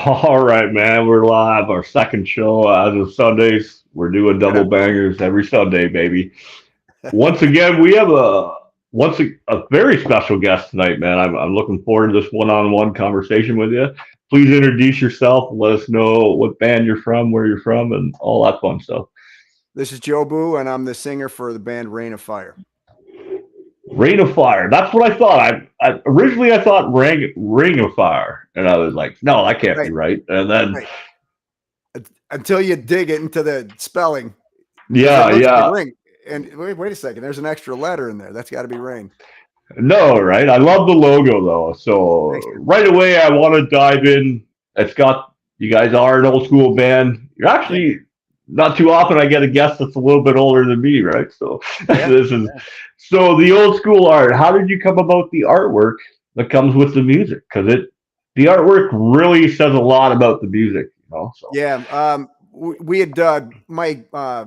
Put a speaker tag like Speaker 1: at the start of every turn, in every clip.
Speaker 1: All right, man. We're live. Our second show as of Sundays. We're doing double bangers every Sunday, baby. Once again, we have a very special guest tonight, man. I'm looking forward to this one-on-one conversation with you. Please introduce yourself. Let us know what band you're from, where you're from, and all that fun stuff.
Speaker 2: This is Joe Boo, and I'm the singer for the band Rain of Fire.
Speaker 1: Rain of Fire. That's what I thought. I originally I thought Ring of Fire, and I was like, no, that can't be right. And then
Speaker 2: until you dig it into the spelling,
Speaker 1: yeah.
Speaker 2: Ring. And wait a second, there's an extra letter in there. That's got to be Rain.
Speaker 1: No, right? I love the logo though. So right away, I want to dive in. It's got you guys are an old school band. You're actually not too often I get a guest that's a little bit older than me, right? So so the old school art. How did you come about the artwork that comes with the music? Because the artwork really says a lot about the music, you know. So.
Speaker 2: Yeah, we had my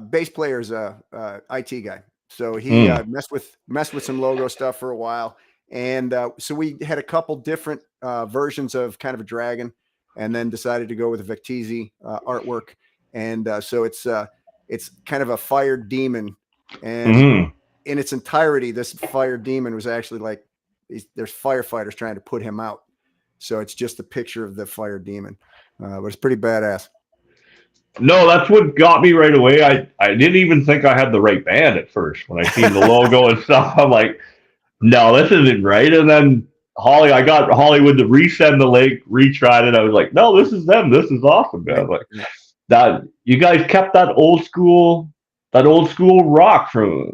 Speaker 2: bass player's IT guy, so he messed with some logo stuff for a while, and so we had a couple different versions of kind of a dragon, and then decided to go with a Vectisi artwork. And so it's kind of a fire demon, and in its entirety, this fire demon was actually like there's firefighters trying to put him out. So it's just a picture of the fire demon, but it's pretty badass.
Speaker 1: No, that's what got me right away. I didn't even think I had the right band at first when I seen the logo and stuff. I'm like, no, this isn't right. And then I got Hollywood to resend the link, retried it. I was like, no, this is them. This is awesome, man. Like. That you guys kept that old school rock from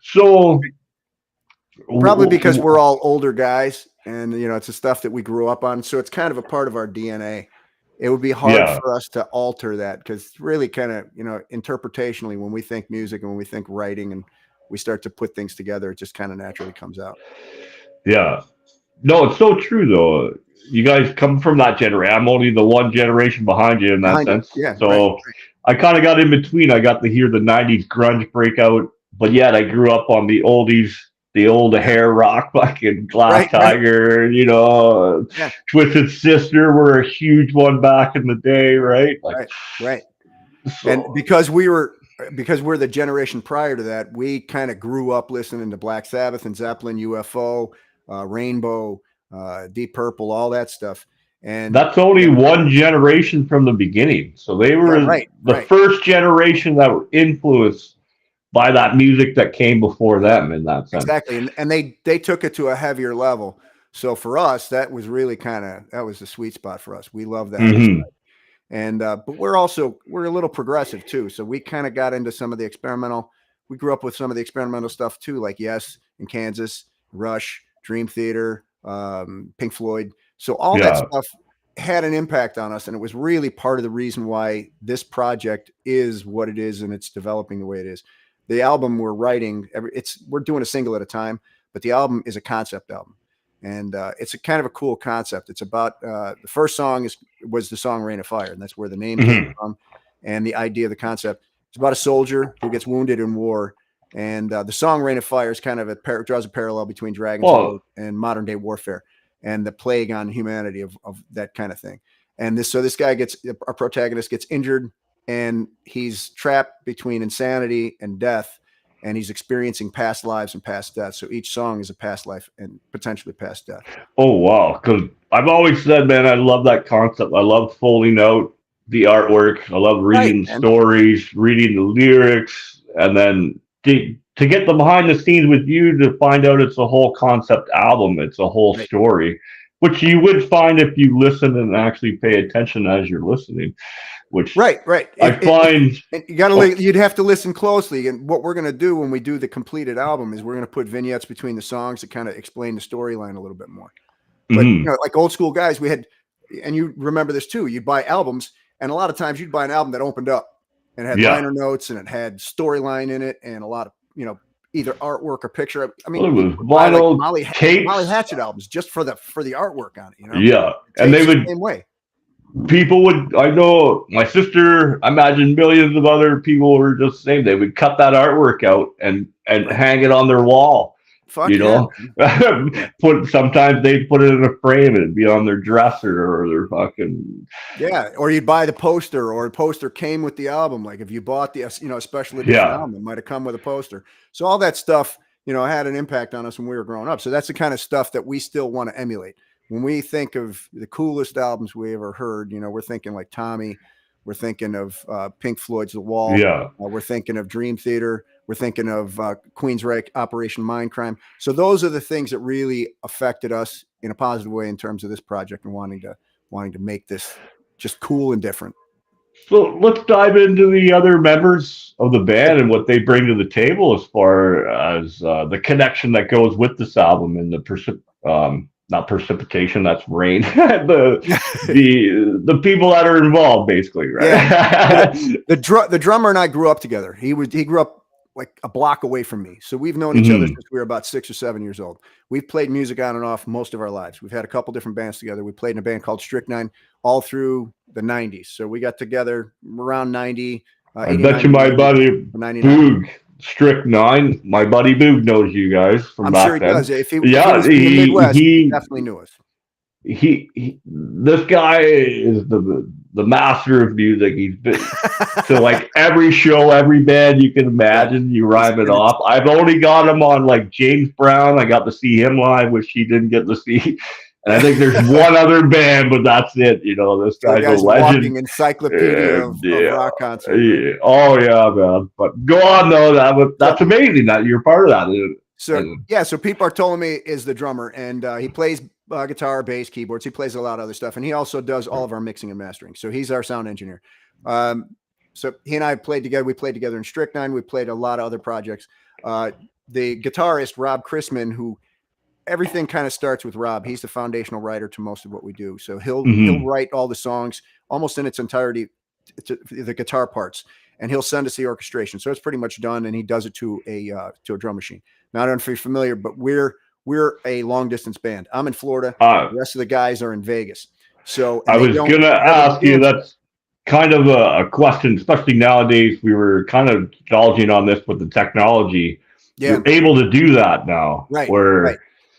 Speaker 1: So
Speaker 2: probably because we're all older guys, and it's the stuff that we grew up on, so it's kind of a part of our DNA. It would be hard for us to alter that, because it's really kind of interpretationally, when we think music and when we think writing and we start to put things together, it just kind of naturally comes out.
Speaker 1: Yeah, no, it's so true though. You guys come from that generation. I'm only the one generation behind you in that sense.
Speaker 2: Yeah,
Speaker 1: so right. I kind of got in between. I got to hear the 90s grunge breakout, but yet I grew up on the oldies, the old hair rock, fucking Glass Tiger, Twisted Sister were a huge one back in the day, right?
Speaker 2: Right. So. And because we're the generation prior to that, we kind of grew up listening to Black Sabbath and Zeppelin, UFO, Rainbow, Deep Purple, all that stuff. And
Speaker 1: that's only one generation from the beginning. So they were the first generation that were influenced by that music that came before them in that sense.
Speaker 2: Exactly. And they took it to a heavier level. So for us, that was really that was the sweet spot for us. We love that. Mm-hmm. And but we're a little progressive too. So we kind of got into some of the experimental. We grew up with some of the experimental stuff too, like Yes in Kansas, Rush, Dream Theater, Pink Floyd. So all that stuff had an impact on us, and it was really part of the reason why this project is what it is, and it's developing the way it is. The album we're writing, we're doing a single at a time, but the album is a concept album, and it's a kind of a cool concept. It's about the first song was the song Rain of Fire, and that's where the name came from, and the idea of the concept. It's about a soldier who gets wounded in war. And the song Rain of Fire is kind of draws a parallel between Dragon's and modern day warfare and the plague on humanity of that kind of thing. And this guy our protagonist gets injured, and he's trapped between insanity and death, and he's experiencing past lives and past death. So each song is a past life and potentially past death.
Speaker 1: Oh, wow. Because I've always said, man, I love that concept. I love folding out the artwork. I love reading stories, reading the lyrics, and then to get the behind the scenes with you to find out it's a whole concept album, it's a whole story, which you would find if you listen and actually pay attention as you're listening. Which
Speaker 2: right.
Speaker 1: I find
Speaker 2: you'd have to listen closely. And what we're going to do when we do the completed album is we're going to put vignettes between the songs to kind of explain the storyline a little bit more. But like old school guys, we had, and you remember this too. You'd buy albums, and a lot of times you'd buy an album that opened up and had liner notes, and it had storyline in it, and a lot of either artwork or picture. I mean, Molly Hatchet albums just for the artwork on it.
Speaker 1: Yeah, and they would
Speaker 2: same way.
Speaker 1: People would. I know my sister. I imagine millions of other people were just the same. They would cut that artwork out and hang it on their wall.
Speaker 2: Fuck
Speaker 1: You
Speaker 2: yeah.
Speaker 1: know, sometimes they put it in a frame and it'd be on their dresser or their fucking.
Speaker 2: Yeah, or you'd buy the poster, or a poster came with the album. Like if you bought the a special edition
Speaker 1: Yeah.
Speaker 2: album, it might have come with a poster. So all that stuff, had an impact on us when we were growing up. So that's the kind of stuff that we still want to emulate. When we think of the coolest albums we ever heard, we're thinking like Tommy, we're thinking of Pink Floyd's The Wall,
Speaker 1: Yeah.
Speaker 2: we're thinking of Dream Theater, we're thinking of Queensryche, Operation Mindcrime. So those are the things that really affected us in a positive way in terms of this project and wanting to make this just cool and different.
Speaker 1: So let's dive into the other members of the band and what they bring to the table as far as the connection that goes with this album and not precipitation, that's rain. the people that are involved, basically, right?
Speaker 2: Yeah. The drummer and I grew up together. He grew up like a block away from me. So we've known each other since we were about 6 or 7 years old. We've played music on and off most of our lives. We've had a couple different bands together. We played in a band called Strychnine all through the 90s. So we got together around 90.
Speaker 1: I bet you my buddy Boog, Strychnine, my buddy Boog knows you guys from back then.
Speaker 2: I'm sure he does. If he was in the Midwest, he definitely knew us.
Speaker 1: This guy is the master of music. He's been to like every show, every band you can imagine. You rhyme it off. I've only got him on like James Brown. I got to see him live, which he didn't get to see. And I think there's one other band, but that's it. This guy's a legend.
Speaker 2: Walking encyclopedia of rock concerts.
Speaker 1: Yeah. Oh yeah, man. But go on though. That's amazing that you're part of that.
Speaker 2: So people are telling me is the drummer, and he plays guitar, bass, keyboards. He plays a lot of other stuff, and he also does all of our mixing and mastering. So he's our sound engineer. So he and I played together. We played together in Strychnine. We played a lot of other projects. The guitarist Rob Chrisman, who everything kind of starts with Rob. He's the foundational writer to most of what we do. So he'll write all the songs almost in its entirety, the guitar parts, and he'll send us the orchestration. So it's pretty much done, and he does it to a drum machine. Now, I don't know if you're familiar, but we're a long distance band. I'm in Florida. The rest of the guys are in Vegas. So
Speaker 1: I was going to ask you, that's kind of a question, especially nowadays. We were kind of indulging on this with the technology. Yeah. You're able to do that now.
Speaker 2: Right.
Speaker 1: Right.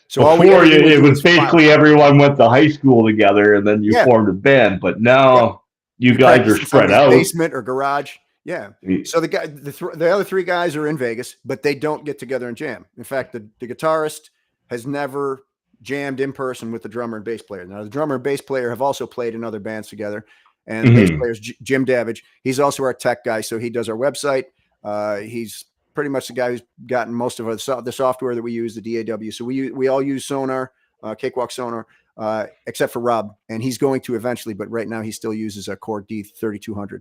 Speaker 2: So
Speaker 1: before it was basically everyone went to high school together and then you formed a band. But now you guys are spread out.
Speaker 2: Basement or garage. Yeah. So the other three guys are in Vegas, but they don't get together and jam. In fact, the guitarist has never jammed in person with the drummer and bass player. Now, the drummer and bass player have also played in other bands together. And the bass player is Jim Davidge. He's also our tech guy, so he does our website. He's pretty much the guy who's gotten most of the software that we use, the DAW. So we all use Sonar, Cakewalk Sonar, except for Rob, and he's going to eventually, but right now he still uses a Core D3200.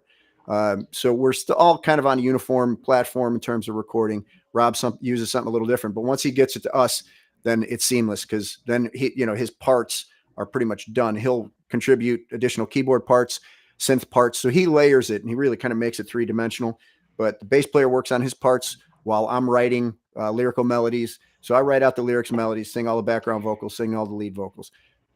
Speaker 2: So we're still all kind of on a uniform platform in terms of recording. Rob uses something a little different, but once he gets it to us, then it's seamless because then his parts are pretty much done. He'll contribute additional keyboard parts, synth parts. So he layers it and he really kind of makes it 3-dimensional, but the bass player works on his parts while I'm writing lyrical melodies. So I write out the lyrics and melodies, sing all the background vocals, sing all the lead vocals.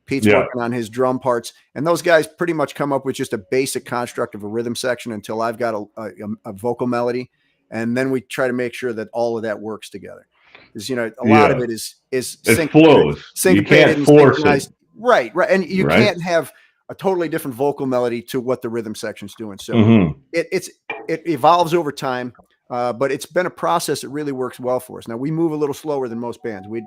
Speaker 2: Pete's working on his drum parts, and those guys pretty much come up with just a basic construct of a rhythm section until I've got a vocal melody. And then we try to make sure that all of that works together. Because, a lot of it is
Speaker 1: it flows. You can't force it.
Speaker 2: Right. And you can't have a totally different vocal melody to what the rhythm section's doing. So it evolves over time, but it's been a process that really works well for us. Now, we move a little slower than most bands. We've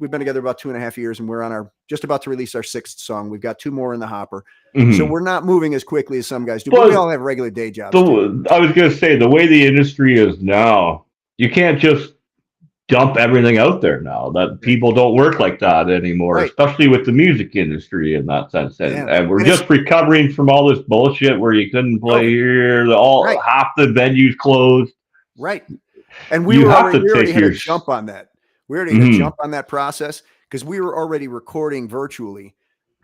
Speaker 2: been together about 2.5 years, and we're on just about to release our 6th song. We've got 2 more in the hopper. So we're not moving as quickly as some guys do, but we all have regular day jobs.
Speaker 1: I was going to say, the way the industry is now, you can't just dump everything out there now. That people don't work like that anymore, especially with the music industry in that sense. And we're just recovering from all this bullshit where you couldn't play here. Half the venues closed. Right.
Speaker 2: And we already had a jump on that. We already had a jump on that process because we were already recording virtually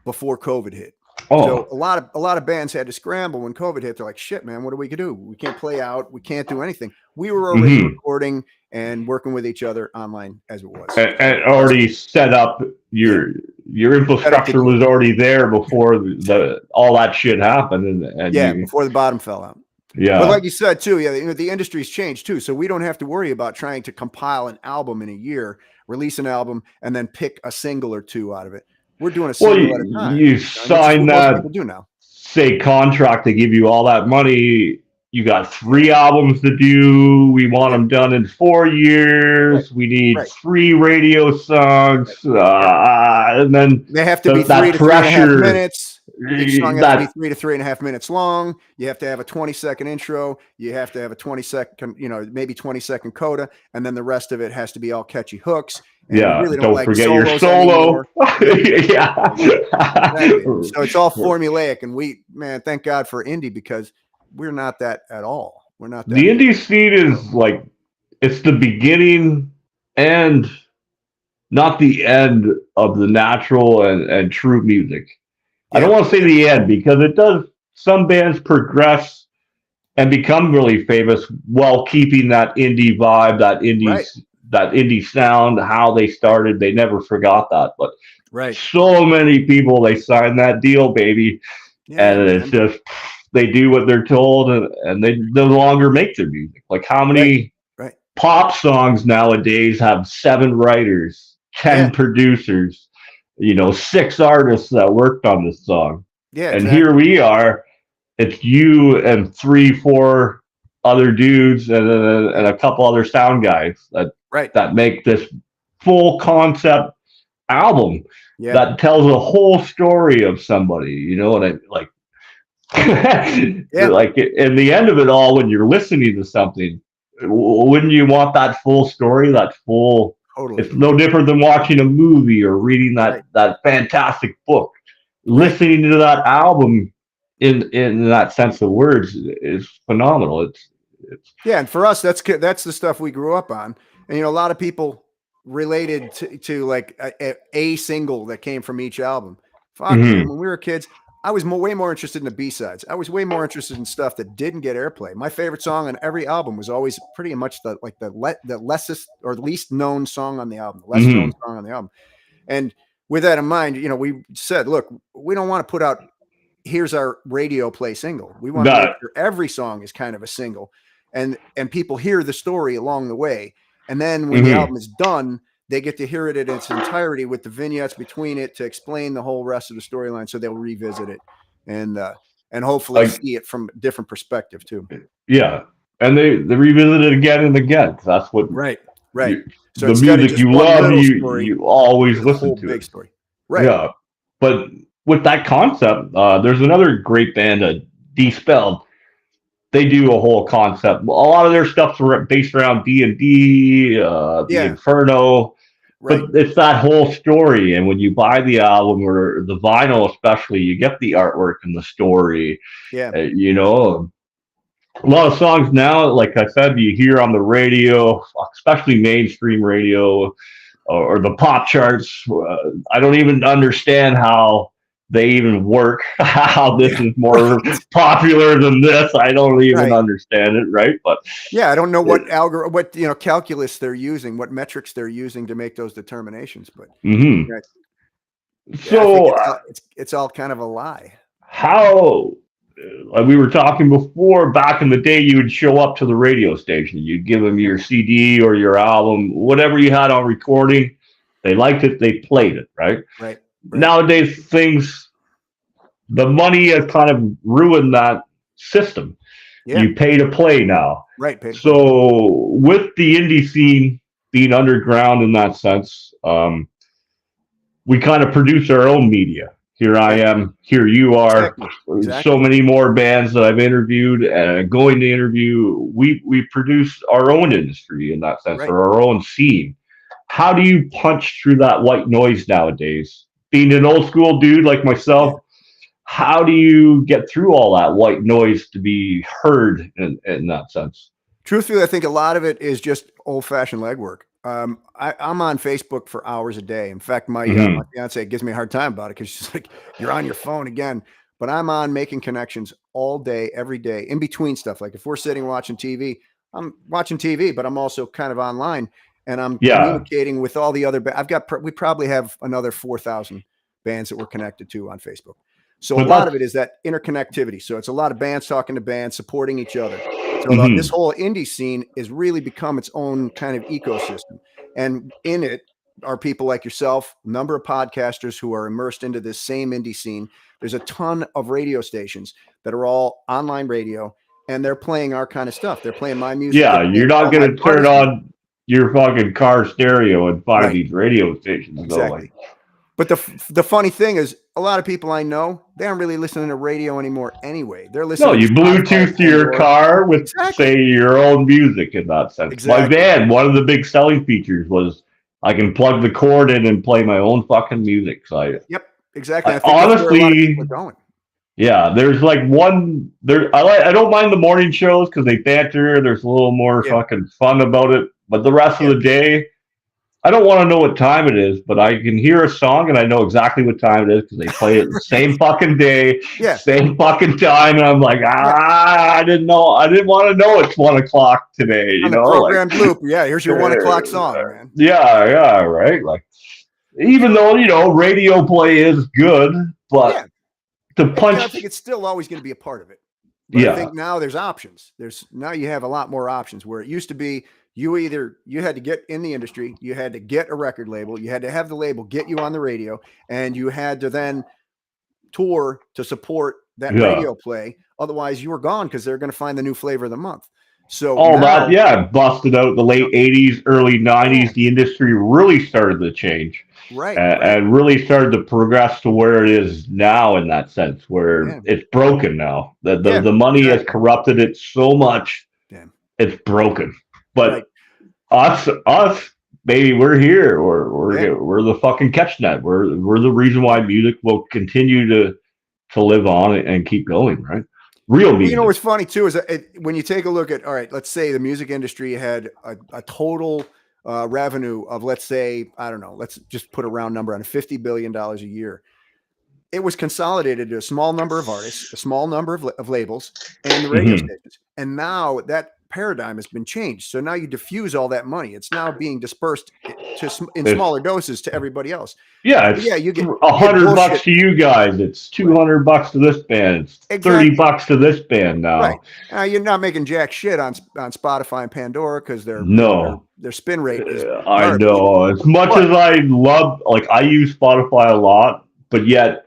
Speaker 2: before COVID hit. So a lot of bands had to scramble when COVID hit. They're like, shit, man, what are we gonna do? We can't play out. We can't do anything. We were already recording and working with each other online as it was.
Speaker 1: And already set up your infrastructure was already there before all that shit happened. And
Speaker 2: before the bottom fell out.
Speaker 1: Yeah.
Speaker 2: But like you said too, the industry's changed too. So we don't have to worry about trying to compile an album in a year. release an album, and then pick a single or two out of it. We're doing a
Speaker 1: Well,
Speaker 2: single at a time,
Speaker 1: you
Speaker 2: which is
Speaker 1: sign
Speaker 2: what most
Speaker 1: that,
Speaker 2: people do now.
Speaker 1: say, contract to give you all that money. You got 3 albums to do. We want them done in 4 years. We need 3 radio songs, and then
Speaker 2: they have to be 3
Speaker 1: that
Speaker 2: to 3.5
Speaker 1: pressure.
Speaker 2: minutes. Each song has to be 3 to 3.5 minutes long. You have to have a 20-second intro. You have to have a 20-second, maybe 20-second coda, and then the rest of it has to be all catchy hooks. And we really don't like
Speaker 1: forget your
Speaker 2: solos
Speaker 1: solo.
Speaker 2: Exactly. So it's all formulaic, and thank God for indie, because we're not that at all. We're not that.
Speaker 1: The indie scene is like, it's the beginning and not the end of the natural and true music. I don't want to say the end, because it does. Some bands progress and become really famous while keeping that indie vibe, that indie sound, how they started. They never forgot that. But so many people, they sign that deal, baby, and it's just, they do what they're told, and they no longer make their music. Like, how many pop songs nowadays have 7 writers, 10 producers, 6 artists that worked on this song? And here we are, it's you and 3, 4 other dudes and a couple other sound guys that make this full concept album that tells a whole story of somebody, and I like. Like, in the end of it all, when you're listening to something, wouldn't you want that full story, that full? Totally. It's no different than watching a movie or reading that fantastic book. Listening to that album in that sense of words is phenomenal. It's
Speaker 2: and for us, that's the stuff we grew up on. And a lot of people related to like a single that came from each album. Fuck, man, when we were kids, I was way more interested in the B-sides. I was way more interested in stuff that didn't get airplay. My favorite song on every album was always pretty much the lessest or least known song on the album, the less known song on the album. And with that in mind, we said, look, we don't want to put out, here's our radio play single. We want to make sure every song is kind of a single, and people hear the story along the way. And then when the album is done, they get to hear it in its entirety with the vignettes between it to explain the whole rest of the storyline. So they'll revisit it and hopefully see it from a different perspective too.
Speaker 1: Yeah. And they revisit it again and again. That's what, so the music you love, you always listen to
Speaker 2: big
Speaker 1: it.
Speaker 2: Story.
Speaker 1: Yeah. But with that concept, there's another great band, Despelled. They do a whole concept. A lot of their stuff's based around D&D, the Inferno. But it's that whole story, and when you buy the album or the vinyl, especially, you get the artwork and the story. A lot of songs now, like I said, you hear on the radio, especially mainstream radio or the pop charts. I don't even understand how they even work. How this is more popular than this, I don't even understand it, right? But
Speaker 2: I don't know what calculus they're using, what metrics they're using to make those determinations. But
Speaker 1: so
Speaker 2: it's all kind of a lie.
Speaker 1: How, like we were talking before, back in the day, you would show up to the radio station, you'd give them your CD or your album, whatever you had on recording. They liked it, they played it, right? Nowadays, the money has kind of ruined that system. You pay to play now. So with the indie scene being underground in that sense, we kind of produce our own media. Here I am, here you are. Exactly. So many more bands that I've interviewed and going to interview. We produce our own industry in that sense, or our own scene. How do you punch through that white noise nowadays? Being an old school dude like myself, how do you get through all that white noise to be heard in that sense?
Speaker 2: Truthfully, I think a lot of it is just old-fashioned legwork. I'm on Facebook for hours a day. In fact, my fiance gives me a hard time about it because she's like, "You're on your phone again." But I'm on making connections all day, every day, in between stuff. Like if we're sitting watching TV, I'm watching TV, but I'm also kind of online, and I'm communicating with all the other. We probably have another 4,000 bands that we're connected to on Facebook. So a lot of it is that interconnectivity. So it's a lot of bands talking to bands, supporting each other. So this whole indie scene has really become its own kind of ecosystem. And in it, are people like yourself, a number of podcasters who are immersed into this same indie scene. There's a ton of radio stations that are all online radio, and they're playing our kind of stuff. They're playing my music.
Speaker 1: Yeah, you're not going to turn on your fucking car stereo and find these radio stations.
Speaker 2: Exactly. But the funny thing is, a lot of people I know, they aren't really listening to radio anymore anyway. They're listening.
Speaker 1: No, you Bluetooth to your car with, say, your own music in that sense. Exactly. My van, one of the big selling features was I can plug the cord in and play my own fucking music. So
Speaker 2: yep, exactly.
Speaker 1: I think honestly, going. Yeah, there's like one there. I don't mind the morning shows because they banter. There's a little more fucking fun about it. But the rest of the day, I don't want to know what time it is, but I can hear a song and I know exactly what time it is because they play it the same fucking day, same fucking time, and I'm like, I didn't know. I didn't want to know it's 1 o'clock today. You know,
Speaker 2: programmed loop. Yeah, here's your 1 o'clock song, man.
Speaker 1: Yeah, right. Like, even though radio play is good, but the punch.
Speaker 2: I think it's still always going to be a part of it. But I think now there's options. Now you have a lot more options where it used to be. You had to get in the industry, you had to get a record label, you had to have the label get you on the radio, and you had to then tour to support that radio play. Otherwise, you were gone because they're going to find the new flavor of the month. So
Speaker 1: that busted out the late 80s, early 90s. The industry really started to change.
Speaker 2: Right.
Speaker 1: And really started to progress to where it is now in that sense, where it's broken now. The money has corrupted it so much, it's broken. But us, baby, we're here. We're the fucking catch net. We're the reason why music will continue to live on and keep going, right? Real music.
Speaker 2: You know what's funny too is when you take a look at, all right, let's say the music industry had a total revenue of, let's say, I don't know, let's just put a round number on $50 billion a year. It was consolidated to a small number of artists, a small number of labels, and the radio stations. And now that paradigm has been changed. So now you diffuse all that money. It's now being dispersed in smaller doses to everybody else.
Speaker 1: Yeah,
Speaker 2: you get
Speaker 1: $100 to you guys. It's $200 to this band. It's $30 to this band now.
Speaker 2: Right. Now you're not making jack shit on Spotify and Pandora because their spin rate is
Speaker 1: I know. As much as I love, I use Spotify a lot, but yet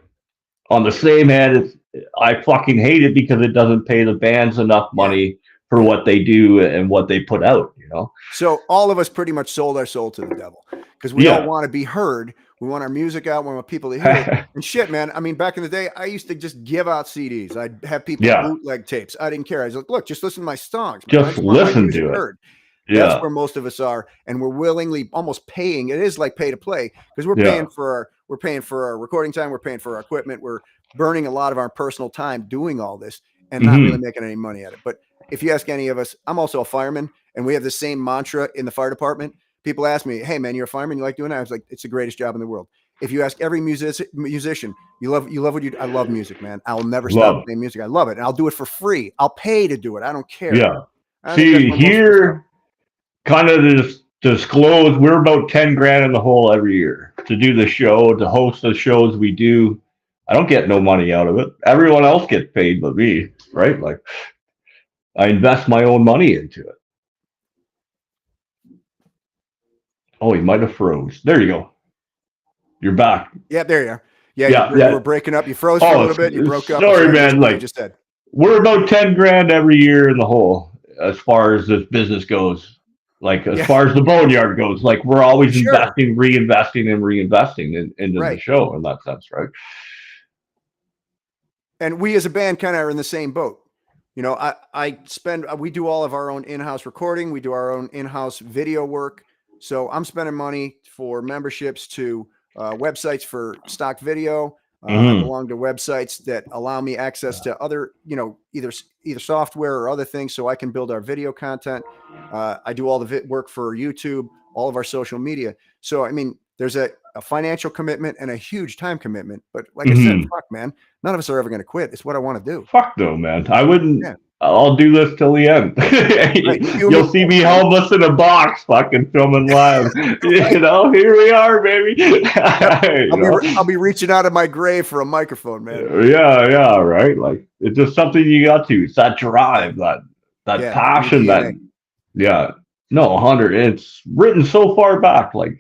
Speaker 1: on the same hand, I fucking hate it because it doesn't pay the bands enough money for what they do and what they put out,
Speaker 2: So all of us pretty much sold our soul to the devil because we don't want to be heard. We want our music out. We want people to hear it. And shit, man. I mean, back in the day, I used to just give out CDs. I'd have people bootleg tapes. I didn't care. I was like, look, just listen to my songs. Man.
Speaker 1: Just listen to it.
Speaker 2: Heard. That's where most of us are, and we're willingly almost paying. It is like pay to play because we're paying for our recording time. We're paying for our equipment. We're burning a lot of our personal time doing all this and not really making any money at it. But if you ask any of us, I'm also a fireman, and we have the same mantra in the fire department. People ask me, "Hey, man, you're a fireman. You like doing that?" I was like, "It's the greatest job in the world." If you ask every musician, you love what you do. I love music, man. I'll never stop playing music. I love it, and I'll do it for free. I'll pay to do it. I don't care.
Speaker 1: Yeah. See, here, kind of to disclose, we're about 10 grand in the hole every year to do the show, to host the shows we do. I don't get no money out of it. Everyone else gets paid but me, right? Like, I invest my own money into it. Oh, he might have froze. There you go. You're back.
Speaker 2: Yeah, there you are. Yeah, you were breaking up. You froze for a little bit. You broke up.
Speaker 1: Sorry, man. Like, just said. We're about 10 grand every year in the hole as far as this business goes. Like, as far as the Boneyard goes. Like, we're always investing, reinvesting, and reinvesting into the show in that sense, right?
Speaker 2: And we as a band kind of are in the same boat. We do all of our own in-house recording. We do our own in-house video work. So I'm spending money for memberships to websites for stock video. I belong to websites that allow me access to other, either software or other things so I can build our video content. I do all the work for YouTube, all of our social media. So, I mean, there's a financial commitment and a huge time commitment. But like I said, fuck, man, none of us are ever going to quit. It's what I want to do.
Speaker 1: Fuck no, man. I wouldn't. Yeah. I'll do this till the end. Right. You'll see me homeless in a box, fucking filming live. Here we are, baby.
Speaker 2: I'll be reaching out of my grave for a microphone, man.
Speaker 1: Yeah, right. Like, it's just something you got to. It's that drive, that passion,
Speaker 2: 100.
Speaker 1: It's written so far back. Like,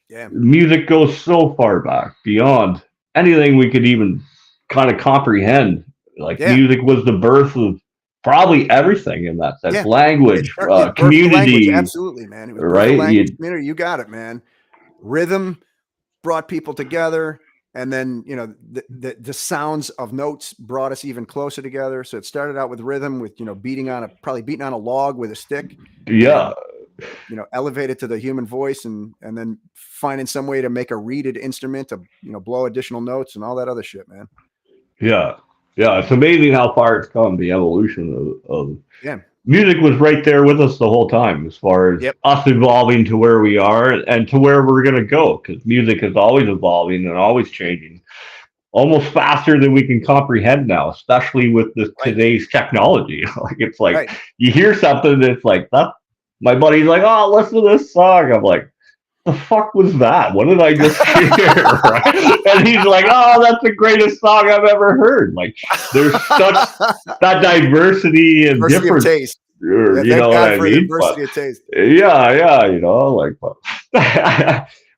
Speaker 2: Yeah.
Speaker 1: Music goes so far back beyond anything we could even kind of comprehend. Like
Speaker 2: Yeah.
Speaker 1: music was the birth of probably everything in that sense.
Speaker 2: Yeah.
Speaker 1: Language,
Speaker 2: It birthed the language.
Speaker 1: community,
Speaker 2: Absolutely, man. It was birthed the
Speaker 1: right?
Speaker 2: language community. You got it, man. Rhythm brought people together. And then, you know, the sounds of notes brought us even closer together. So it started out with rhythm, with, you know, beating on a log with a stick.
Speaker 1: Yeah.
Speaker 2: And, you know, elevated to the human voice, and then finding some way to make a reeded instrument to, you know, blow additional notes and all that other shit, man.
Speaker 1: Yeah. Yeah. It's amazing how far it's come, the evolution of
Speaker 2: Yeah.
Speaker 1: music was right there with us the whole time as far as
Speaker 2: Yep.
Speaker 1: us evolving to where we are and to where we're going to go, because music is always evolving and always changing almost faster than we can comprehend now, especially with this today's technology. Like it's like you hear something that's like that. My buddy's like, "Oh, listen to this song." I'm like, "The fuck was that? What did I just hear?" Right? And he's like, "Oh, that's the greatest song I've ever heard." Like there's such that diversity and difference.
Speaker 2: Of taste.
Speaker 1: You know what I mean?
Speaker 2: Diversity of taste.
Speaker 1: Yeah, you know, like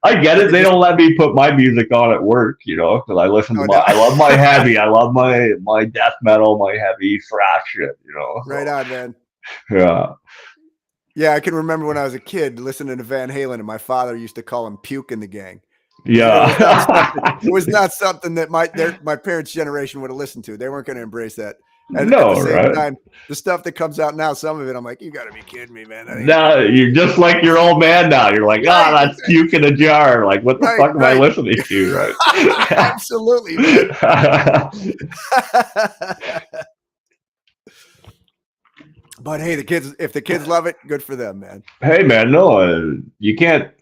Speaker 1: I get it. They don't let me put my music on at work, you know, because I listen to I love my heavy, I love my death metal, my heavy thrash shit, you know.
Speaker 2: Right on, man.
Speaker 1: Yeah.
Speaker 2: Yeah, I can remember when I was a kid listening to Van Halen, and my father used to call him "Puke in the Gang."
Speaker 1: Yeah,
Speaker 2: it was not something that my parents' generation would have listened to. They weren't going to embrace that. And
Speaker 1: no,
Speaker 2: at the same
Speaker 1: right?
Speaker 2: time, the stuff that comes out now, some of it, I'm like, you got to be kidding me, man.
Speaker 1: No, you're just like your old man now. You're like, that's puke in a jar. Like, what the fuck am I listening to? Right?
Speaker 2: Absolutely, man. But hey, if the kids love it, good for them, man.
Speaker 1: Hey, man, no, you can't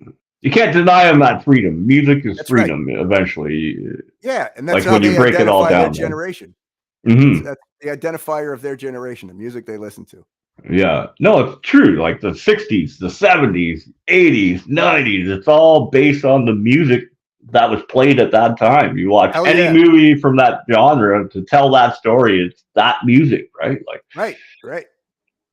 Speaker 1: deny them that freedom. Music is freedom eventually.
Speaker 2: Yeah, and that's
Speaker 1: like
Speaker 2: how
Speaker 1: when you break it all down.
Speaker 2: Their generation.
Speaker 1: Mm-hmm.
Speaker 2: That's the identifier of their generation, the music they listen to.
Speaker 1: Yeah, no, it's true. Like the 60s, the 70s, 80s, 90s, it's all based on the music that was played at that time. You watch any movie from that genre to tell that story, it's that music, right? Like,
Speaker 2: right.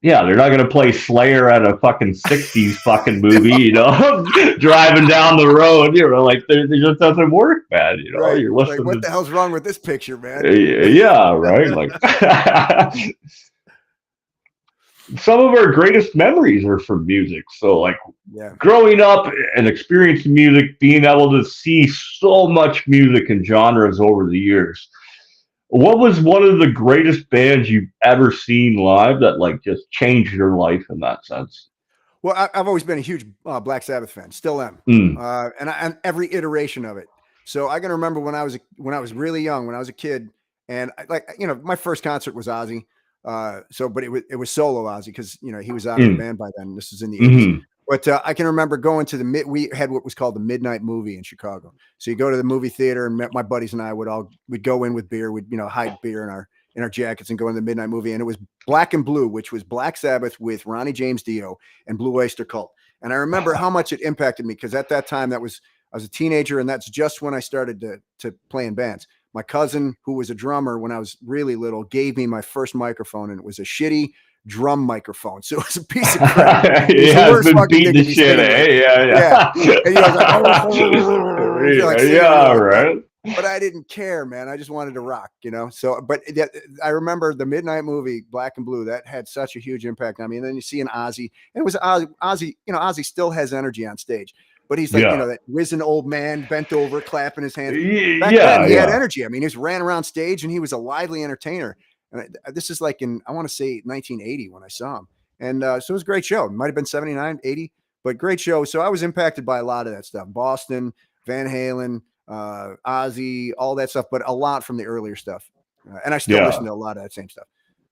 Speaker 1: Yeah, they're not going to play Slayer at a fucking 60s fucking movie, you know, driving down the road, you know, like it just doesn't work, man, you know, you're listening
Speaker 2: like, what the hell's wrong with this picture, man?
Speaker 1: Yeah, right, like some of our greatest memories are from music, so like growing up and experiencing music, being able to see so much music and genres over the years. What was one of the greatest bands you've ever seen live that like just changed your life in that sense?
Speaker 2: Well, I've always been a huge Black Sabbath fan, still am, and every iteration of it. So I can remember when I was really young, when I was a kid, and my first concert was Ozzy. But it was solo Ozzy because he was out of the band by then. This is in the 80s. But I can remember going to we had what was called the Midnight Movie in Chicago. So you go to the movie theater, and my buddies and I we'd go in with beer. We'd hide beer in our jackets and go in the Midnight Movie. And it was Black and Blue, which was Black Sabbath with Ronnie James Dio and Blue Oyster Cult. And I remember how much it impacted me because at that time I was a teenager, and that's just when I started to play in bands. My cousin, who was a drummer when I was really little, gave me my first microphone, and it was a shitty drum microphone. So it was a piece of crap. It was the worst fucking thing to be
Speaker 1: shit, Yeah.
Speaker 2: And I was like,
Speaker 1: right.
Speaker 2: But I didn't care, man. I just wanted to rock, So, but I remember the Midnight Movie, Black and Blue, that had such a huge impact on me. And then you see an Ozzy, and it was Ozzy. Ozzy still has energy on stage. But he's like, that wizened old man, bent over, clapping his hands. Back then, he had energy. I mean, he just ran around stage, and he was a lively entertainer. And this is like I want to say 1980 when I saw him. And so it was a great show. It might have been 79, 80, but great show. So I was impacted by a lot of that stuff. Boston, Van Halen, Ozzy, all that stuff, but a lot from the earlier stuff. And I still listen to a lot of that same stuff.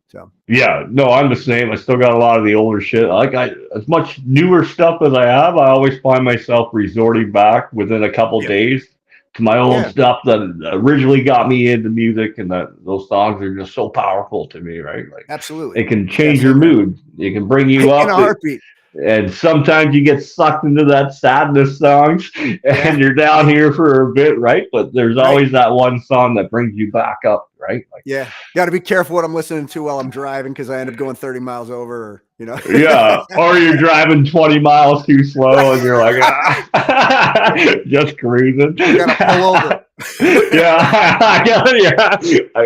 Speaker 2: So
Speaker 1: yeah, no, I'm the same. I still got a lot of the older shit. As much newer stuff as I have, I always find myself resorting back within a couple days to my old stuff that originally got me into music, and those songs are just so powerful to me, right? Like
Speaker 2: absolutely,
Speaker 1: it can change your mood. It can bring you up
Speaker 2: in a heartbeat.
Speaker 1: And sometimes you get sucked into that sadness songs and you're down here for a bit, right? But there's
Speaker 2: Right.
Speaker 1: always that one song that brings you back up, right? Like,
Speaker 2: Yeah. Got to be careful what I'm listening to while I'm driving because I end up going 30 miles over, or, you know.
Speaker 1: yeah. Or you're driving 20 miles too slow and you're like, just cruising.
Speaker 2: I got to pull over.
Speaker 1: I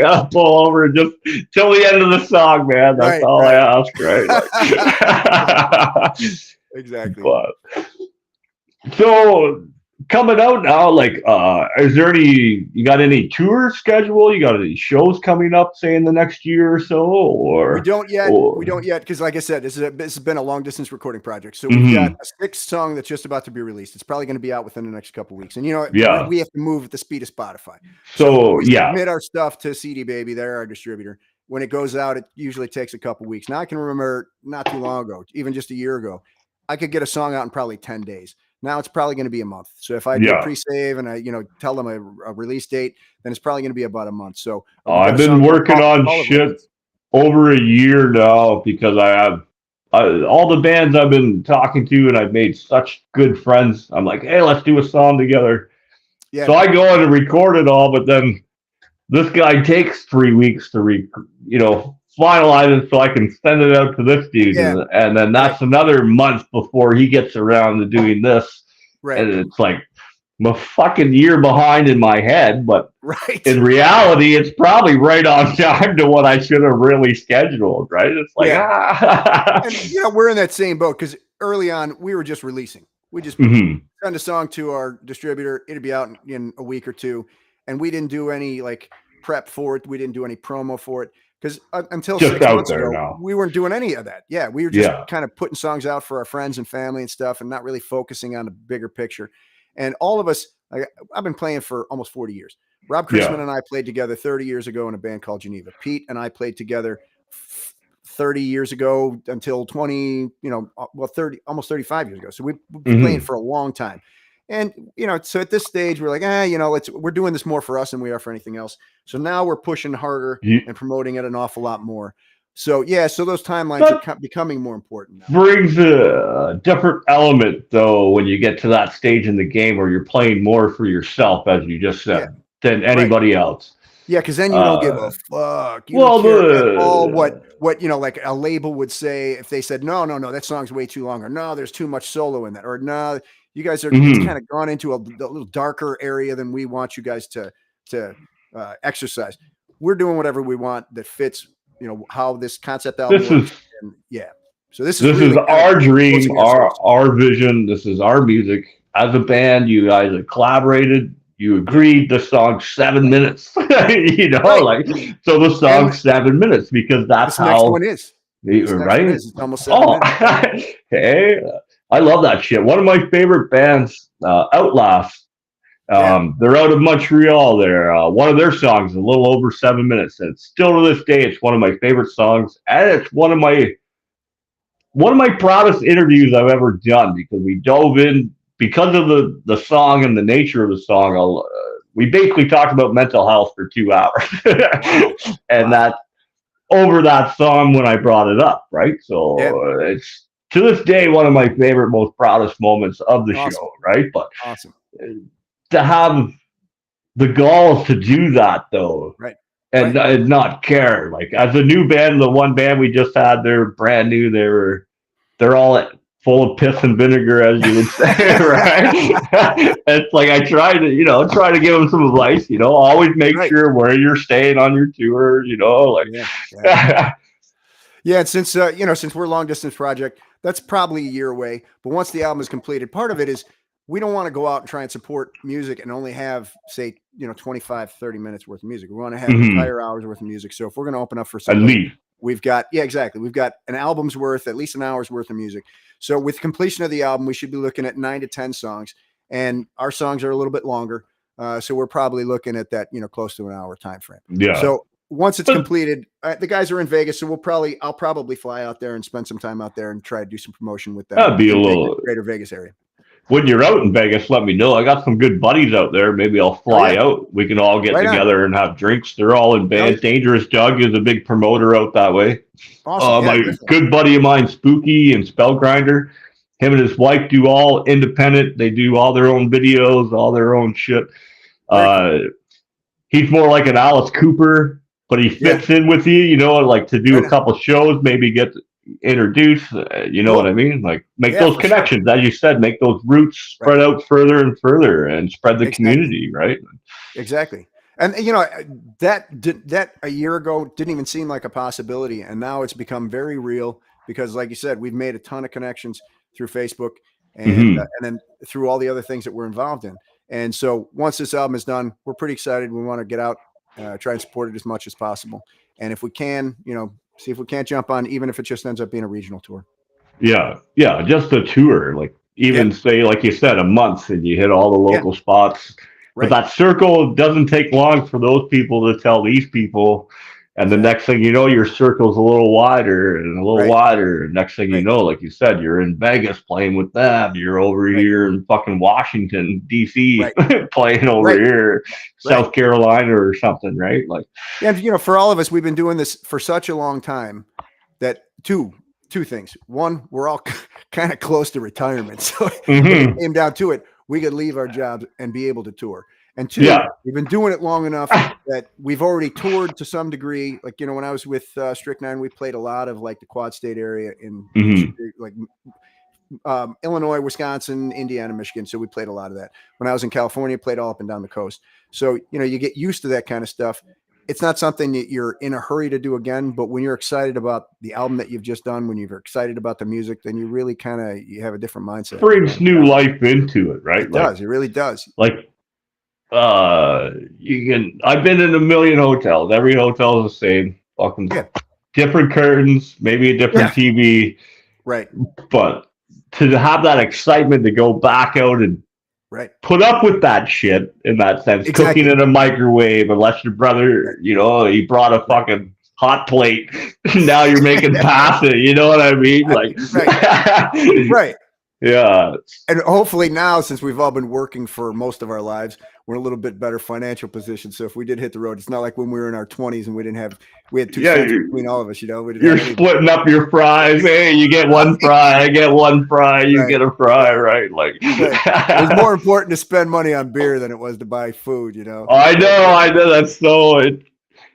Speaker 1: gotta pull over and just till the end of the song, man. That's
Speaker 2: Right,
Speaker 1: all
Speaker 2: right.
Speaker 1: I ask, right? Like,
Speaker 2: Exactly.
Speaker 1: but so coming out now, like, is there you got any tour schedule? You got any shows coming up, say in the next year or so,
Speaker 2: We
Speaker 1: or?
Speaker 2: don't yet.
Speaker 1: or
Speaker 2: We don't yet because, like I said, this has been a long distance recording project. So we've got
Speaker 1: mhm,
Speaker 2: a 6th song that's just about to be released. It's probably going to be out within the next couple of weeks. And you know,
Speaker 1: yeah.
Speaker 2: we have to move at the speed of Spotify. So
Speaker 1: So
Speaker 2: we
Speaker 1: yeah.
Speaker 2: submit our stuff to CD Baby. They're our distributor. When it goes out, it usually takes a couple of weeks. Now I can remember not too long ago, even just a year ago, I could get a song out in probably 10 days. Now it's probably going to be a month. So if I do a
Speaker 1: Yeah.
Speaker 2: pre-save and I, tell them a release date, then it's probably going to be about a month. So we've got
Speaker 1: I've
Speaker 2: a
Speaker 1: been
Speaker 2: song
Speaker 1: working on
Speaker 2: called
Speaker 1: shit over a year now because all the bands I've been talking to and I've made such good friends. I'm like, hey, let's do a song together.
Speaker 2: Yeah.
Speaker 1: So I go in and record it all, but then this guy takes 3 weeks to finalize it so I can send it out to this dude,
Speaker 2: Yeah.
Speaker 1: and then that's another month before he gets around to doing this,
Speaker 2: Right.
Speaker 1: and it's like I'm a fucking year behind in my head, but
Speaker 2: right.
Speaker 1: in reality, it's probably right on time to what I should have really scheduled, right? It's like,
Speaker 2: And, we're in that same boat because early on we were just releasing. We just
Speaker 1: mhm.
Speaker 2: send a song to our distributor. It'd be out in a week or two. And we didn't do any like prep for it. We didn't do any promo for it because until
Speaker 1: Just
Speaker 2: 6
Speaker 1: out
Speaker 2: months
Speaker 1: there
Speaker 2: ago,
Speaker 1: now.
Speaker 2: we weren't doing any of that. Yeah. We were just kind of putting songs out for our friends and family and stuff and not really focusing on the bigger picture. And all of us, I've been playing for almost 40 years. Rob Chrisman and I played together 30 years ago in a band called Geneva. Pete and I played together 30 years ago until 20, 30, almost 35 years ago. So we've been playing for a long time. And, so at this stage, we're like, we're doing this more for us than we are for anything else. So now we're pushing harder and promoting it an awful lot more. So, so those timelines are becoming more important now.
Speaker 1: Brings a different element, though, when you get to that stage in the game where you're playing more for yourself, as you just said, than anybody else.
Speaker 2: Yeah, because then you don't give a fuck. You don't care at all what like a label would say if they said, no, that song's way too long, or no, there's too much solo in that, or no, you guys are it's kind of gone into a little darker area than we want you guys to exercise. We're doing whatever we want that fits, how this concept album works. So this is really
Speaker 1: our dream, our vision. This is our music. As a band, you guys have collaborated. You agreed the song's 7 minutes, so the song's 7 minutes because that's
Speaker 2: how
Speaker 1: next
Speaker 2: one is.
Speaker 1: Right?
Speaker 2: It's almost 7 minutes.
Speaker 1: Hey, I love that shit. One of my favorite bands, Outlast. They're out of Montreal. One of their songs is a little over 7 minutes, and still to this day, it's one of my favorite songs, and it's one of my proudest interviews I've ever done because we dove in. Because of the song and the nature of the song, we basically talked about mental health for 2 hours. And that over that song when I brought it up, right? So it's to this day one of my favorite, most proudest moments of the show, right? But to have the galls to do that, though, and not care. Like, as a new band, the one band we just had, they're brand new. They're all full of piss and vinegar, as you would say, right? It's like I try to give them some advice. Always make sure where you're staying on your tour.
Speaker 2: And since we're a long distance project, that's probably a year away. But once the album is completed, part of it is we don't want to go out and try and support music and only have, say, 25, 30 minutes worth of music. We want to have entire hours worth of music. So if we're going to open up for somebody, we've got We've got an album's worth, at least an hour's worth of music. So with completion of the album, we should be looking at 9 to 10 songs, and our songs are a little bit longer. So we're probably looking at that, close to an hour time frame.
Speaker 1: Yeah.
Speaker 2: So once it's completed, the guys are in Vegas, so I'll probably fly out there and spend some time out there and try to do some promotion with them.
Speaker 1: That'd be a little
Speaker 2: greater Vegas area.
Speaker 1: when you're out in Vegas, let me know. I got some good buddies out there. Maybe I'll fly out. We can all get together and have drinks. They're all in bands. Dangerous Doug is a big promoter out that way.
Speaker 2: Awesome.
Speaker 1: My good buddy of mine, Spooky and Spellgrinder, him and his wife do all independent. They do all their own videos, all their own shit. He's more like an Alice Cooper, but he fits in with you, you know, like to do a couple shows, maybe get introduced, you know what I mean? Like make those connections, as you said, make those roots spread out further and further and spread the community, right?
Speaker 2: Exactly. And you know, that a year ago didn't even seem like a possibility, and now it's become very real because, like you said, we've made a ton of connections through Facebook and then through all the other things that we're involved in. And so once this album is done, we're pretty excited. We want to get out, try and support it as much as possible, and if we can, you know, see if we can't jump on, even if it just ends up being a regional tour.
Speaker 1: Yeah, just a tour, like even say, like you said, a month, and you hit all the local spots. But that circle doesn't take long for those people to tell these people. And the next thing you know, your circle's a little wider and a little wider. And next thing you know, like you said, you're in Vegas playing with them. You're over here in fucking Washington, D.C. playing over here, South Carolina or something, right? Like,
Speaker 2: and you know, for all of us, we've been doing this for such a long time that two things. One, we're all kind of close to retirement. So when it came down to it, we could leave our jobs and be able to tour. And two, we've been doing it long enough that we've already toured to some degree. Like, you know, when I was with Strychnine, we played a lot of like the Quad State area in like Illinois, Wisconsin, Indiana, Michigan. So we played a lot of that. When I was in California, played all up and down the coast. So, you know, you get used to that kind of stuff. It's not something that you're in a hurry to do again, but when you're excited about the album that you've just done, when you're excited about the music, then you really you have a different mindset.
Speaker 1: Brings new life into it, right?
Speaker 2: It does. It really does.
Speaker 1: Like, I've been in a million hotels. Every hotel is the same. Fucking different curtains, maybe a different TV.
Speaker 2: Right.
Speaker 1: But to have that excitement to go back out and put up with that shit in that sense, cooking in a microwave, unless your brother, you know, he brought a fucking hot plate. Now you're making pasta. You know what I mean? Like,
Speaker 2: right.
Speaker 1: Yeah.
Speaker 2: And hopefully now, since we've all been working for most of our lives, we're in a little bit better financial position. So if we did hit the road, it's not like when we were in our 20s and we had 2 cents between all of us, you know.
Speaker 1: You're splitting up your fries. Hey, you get one fry, I get one fry, you get a fry, right? Like
Speaker 2: it was more important to spend money on beer than it was to buy food, you know.
Speaker 1: I know. That's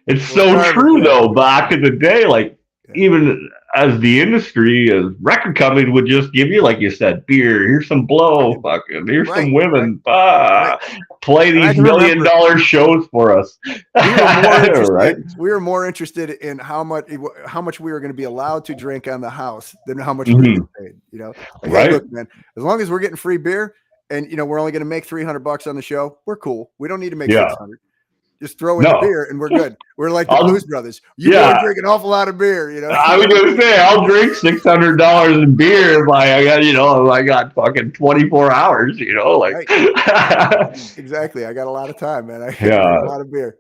Speaker 1: it's so true though. Back in the day, like even as the industry, as record companies would just give you, like you said, beer. Here's some blow. Fucking here's some women. Play these $1 million shows for us.
Speaker 2: We were more interested in how much we were going to be allowed to drink on the house than how much we were getting paid. You know, like, hey, look, man, as long as we're getting free beer and you know we're only going to make $300 on the show, we're cool. We don't need to make 600. Just throw in the beer and we're good. We're like the Blues Brothers. You go drink an awful lot of beer, you know.
Speaker 1: I was gonna say I'll drink $600 in beer if I got fucking 24 hours, you know, like
Speaker 2: exactly. I got a lot of time, man. I drink a lot of beer.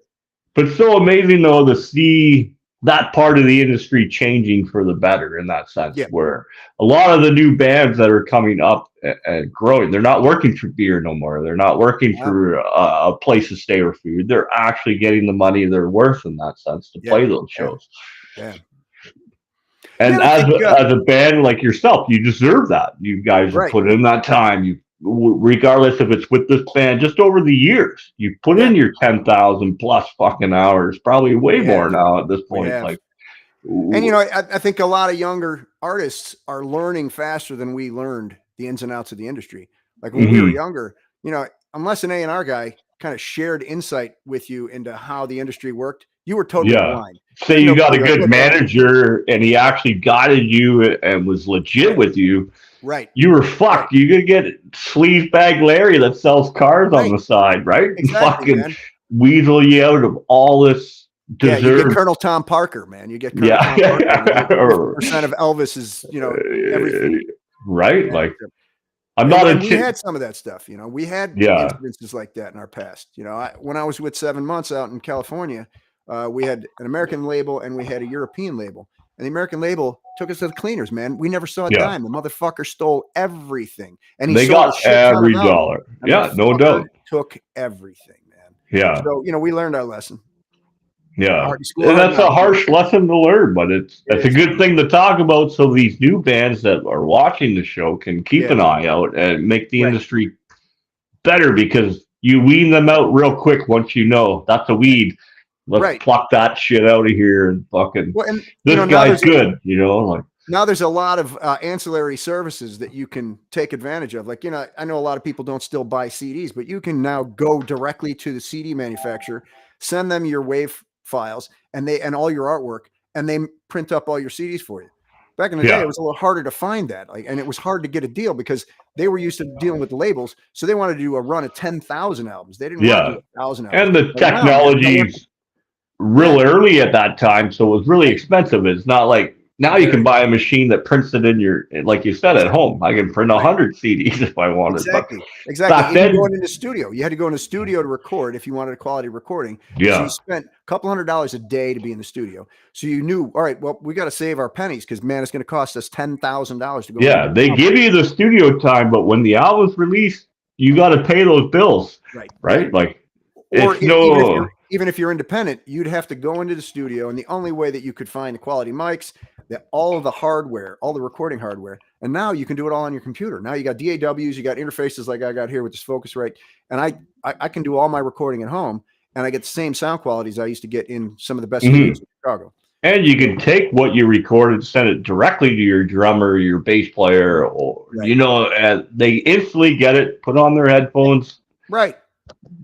Speaker 1: But so amazing though to see that part of the industry changing for the better in that sense, where a lot of the new bands that are coming up and growing, they're not working for beer no more. They're not working for a place to stay or food. They're actually getting the money they're worth in that sense to play those shows. And as a band like yourself, you deserve that. You guys have put in that time. Regardless if it's with this band, just over the years, you put in your 10,000 plus fucking hours, probably way more now at this point. Like,
Speaker 2: and you know, I think a lot of younger artists are learning faster than we learned the ins and outs of the industry. Like when we were younger, you know, unless an A&R guy kind of shared insight with you into how the industry worked, you were totally blind.
Speaker 1: Say you got a good manager and he actually guided you and was legit with you.
Speaker 2: Right.
Speaker 1: You were fucked. You could get sleaze bag Larry that sells cars on the side, right?
Speaker 2: Exactly,
Speaker 1: fucking weasel you out of all this deserved.
Speaker 2: You get Colonel Tom Parker, man. You get Colonel Tom Parker. Percent of Elvis is, you know, everything.
Speaker 1: Right? Like
Speaker 2: we had some of that stuff, you know. We had incidences like that in our past. You know, when I was with 7 Months out in California, we had an American label and we had a European label. and the American label took us to the cleaners, man. We never saw a
Speaker 1: Yeah.
Speaker 2: dime. The motherfucker stole everything, and he
Speaker 1: They
Speaker 2: sold
Speaker 1: got
Speaker 2: a shit ton
Speaker 1: every
Speaker 2: of albums.
Speaker 1: dollar.
Speaker 2: I mean,
Speaker 1: Yeah, no
Speaker 2: fucker
Speaker 1: doubt.
Speaker 2: took everything, man.
Speaker 1: Yeah.
Speaker 2: So, we learned our lesson.
Speaker 1: Yeah.
Speaker 2: School
Speaker 1: And
Speaker 2: hard
Speaker 1: that's a
Speaker 2: knocks,
Speaker 1: harsh lesson to learn, but it's
Speaker 2: It
Speaker 1: a
Speaker 2: is.
Speaker 1: good thing to talk about so these new bands that are watching the show can keep an eye out and make the
Speaker 2: Right.
Speaker 1: industry better, because you wean them out real quick once you know that's a weed. Let's
Speaker 2: Right.
Speaker 1: pluck that shit out of here and fucking
Speaker 2: Well, and,
Speaker 1: this guy's good, like.
Speaker 2: Now there's a lot of ancillary services that you can take advantage of. Like, I know a lot of people don't still buy CDs, but you can now go directly to the CD manufacturer, send them your WAV files and all your artwork, and they print up all your CDs for you. Back in the day, it was a little harder to find that. And it was hard to get a deal because they were used to dealing with the labels. So they wanted to do a run of 10,000 albums. They didn't want to do 1,000 albums.
Speaker 1: And the technology's real early at that time, so it was really expensive. It's not like now you can buy a machine that prints it in your, like you said, at home. I can print 100 CDs if I wanted.
Speaker 2: Exactly.
Speaker 1: Back then,
Speaker 2: going into the studio, you had to go in the studio to record if you wanted a quality recording.
Speaker 1: Yeah.
Speaker 2: So you spent a couple $100 a day to be in the studio. So you knew, all right, well, we got to save our pennies because, man, it's going to cost us $10,000 to go.
Speaker 1: Yeah, they give you the studio time, but when the album's released, you got to pay those bills. Right? Like,
Speaker 2: or even if you're independent, you'd have to go into the studio, and the only way that you could find the quality mics, all of the hardware, all the recording hardware, and now you can do it all on your computer. Now you got DAWs, you got interfaces like I got here with this Focusrite, and I can do all my recording at home, and I get the same sound qualities I used to get in some of the best studios in Chicago.
Speaker 1: And you can take what you recorded, send it directly to your drummer, your bass player, or they instantly get it, put on their headphones.
Speaker 2: Right.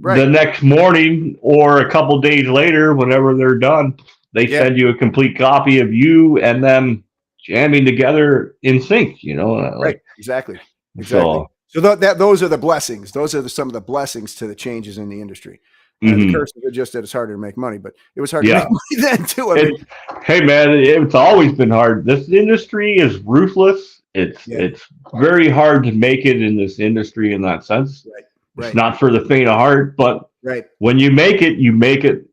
Speaker 1: The next morning or a couple days later, whenever they're done, they send you a complete copy of you and them jamming together in sync.
Speaker 2: Right? Exactly. So those are the blessings. Those are some of the blessings to the changes in the industry. The curses are just that it's harder to make money, but it was hard to make money then too.
Speaker 1: Hey man, it's always been hard. This industry is ruthless. It's very hard to make it in this industry in that sense.
Speaker 2: Right.
Speaker 1: It's not for the faint of heart, but when you make it, you make it.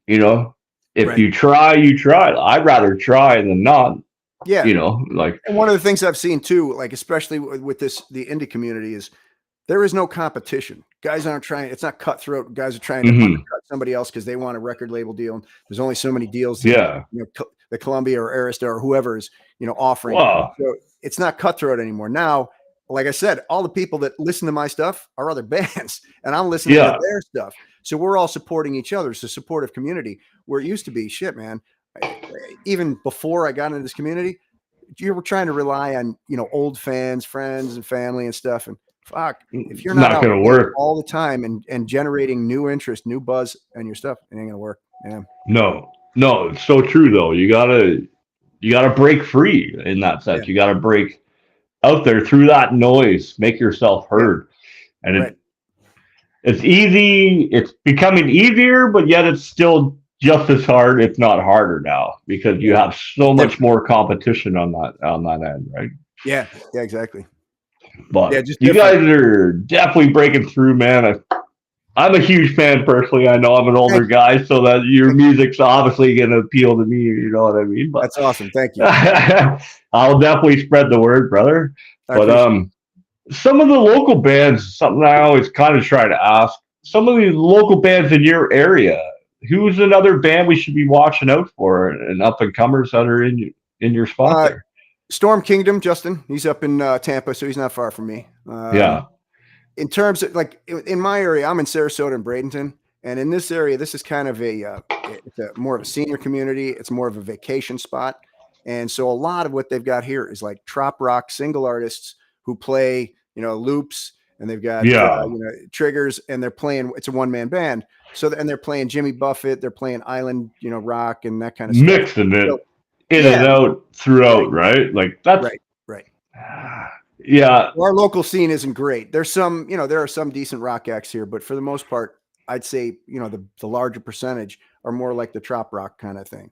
Speaker 1: If you try, you try. I'd rather try than not.
Speaker 2: Yeah.
Speaker 1: And
Speaker 2: one of the things I've seen too, like especially with the indie community, is there is no competition. Guys aren't trying. It's not cutthroat. Guys are trying to undercut somebody else because they want a record label deal. And there's only so many deals. That, the Columbia or Arista or whoever is offering.
Speaker 1: Wow.
Speaker 2: So it's not cutthroat anymore. Now, like I said, all the people that listen to my stuff are other bands, and I'm listening to their stuff. So we're all supporting each other. It's a supportive community where it used to be shit, man. Even before I got into this community, you were trying to rely on, old fans, friends and family and stuff. And fuck, if you're not
Speaker 1: going to work
Speaker 2: all the time and generating new interest, new buzz and your stuff, it ain't going to work. Yeah.
Speaker 1: No, it's so true though. You gotta break free in that sense. You gotta break out there through that noise, make yourself heard. And it's easy. It's becoming easier, but yet it's still just as hard, if not harder now, because you have so much more competition on that end, right?
Speaker 2: Yeah, exactly.
Speaker 1: But you guys are definitely breaking through, man. I'm a huge fan personally. I know I'm an older guy, so that your music's obviously going to appeal to me. You know what I mean? But
Speaker 2: that's awesome. Thank you.
Speaker 1: I'll definitely spread the word, brother. But some of the local bands, something I always kind of try to ask, some of the local bands in your area, who's another band we should be watching out for, and up and comers that are in your spot there?
Speaker 2: Storm Kingdom, Justin. He's up in Tampa, so he's not far from me. In terms of like in my area, I'm in Sarasota and Bradenton, and in this area, this is kind of it's more of a senior community. It's more of a vacation spot, and so a lot of what they've got here is like trop rock single artists who play, loops, and they've got triggers, and they're playing. It's a one-man band, and they're playing Jimmy Buffett, they're playing island, rock and that kind of stuff.
Speaker 1: Mixing it in and out throughout, right? Like that's
Speaker 2: right.
Speaker 1: Yeah.
Speaker 2: Our local scene isn't great. There's some, there are some decent rock acts here, but for the most part, I'd say, the larger percentage are more like the trop rock kind of thing.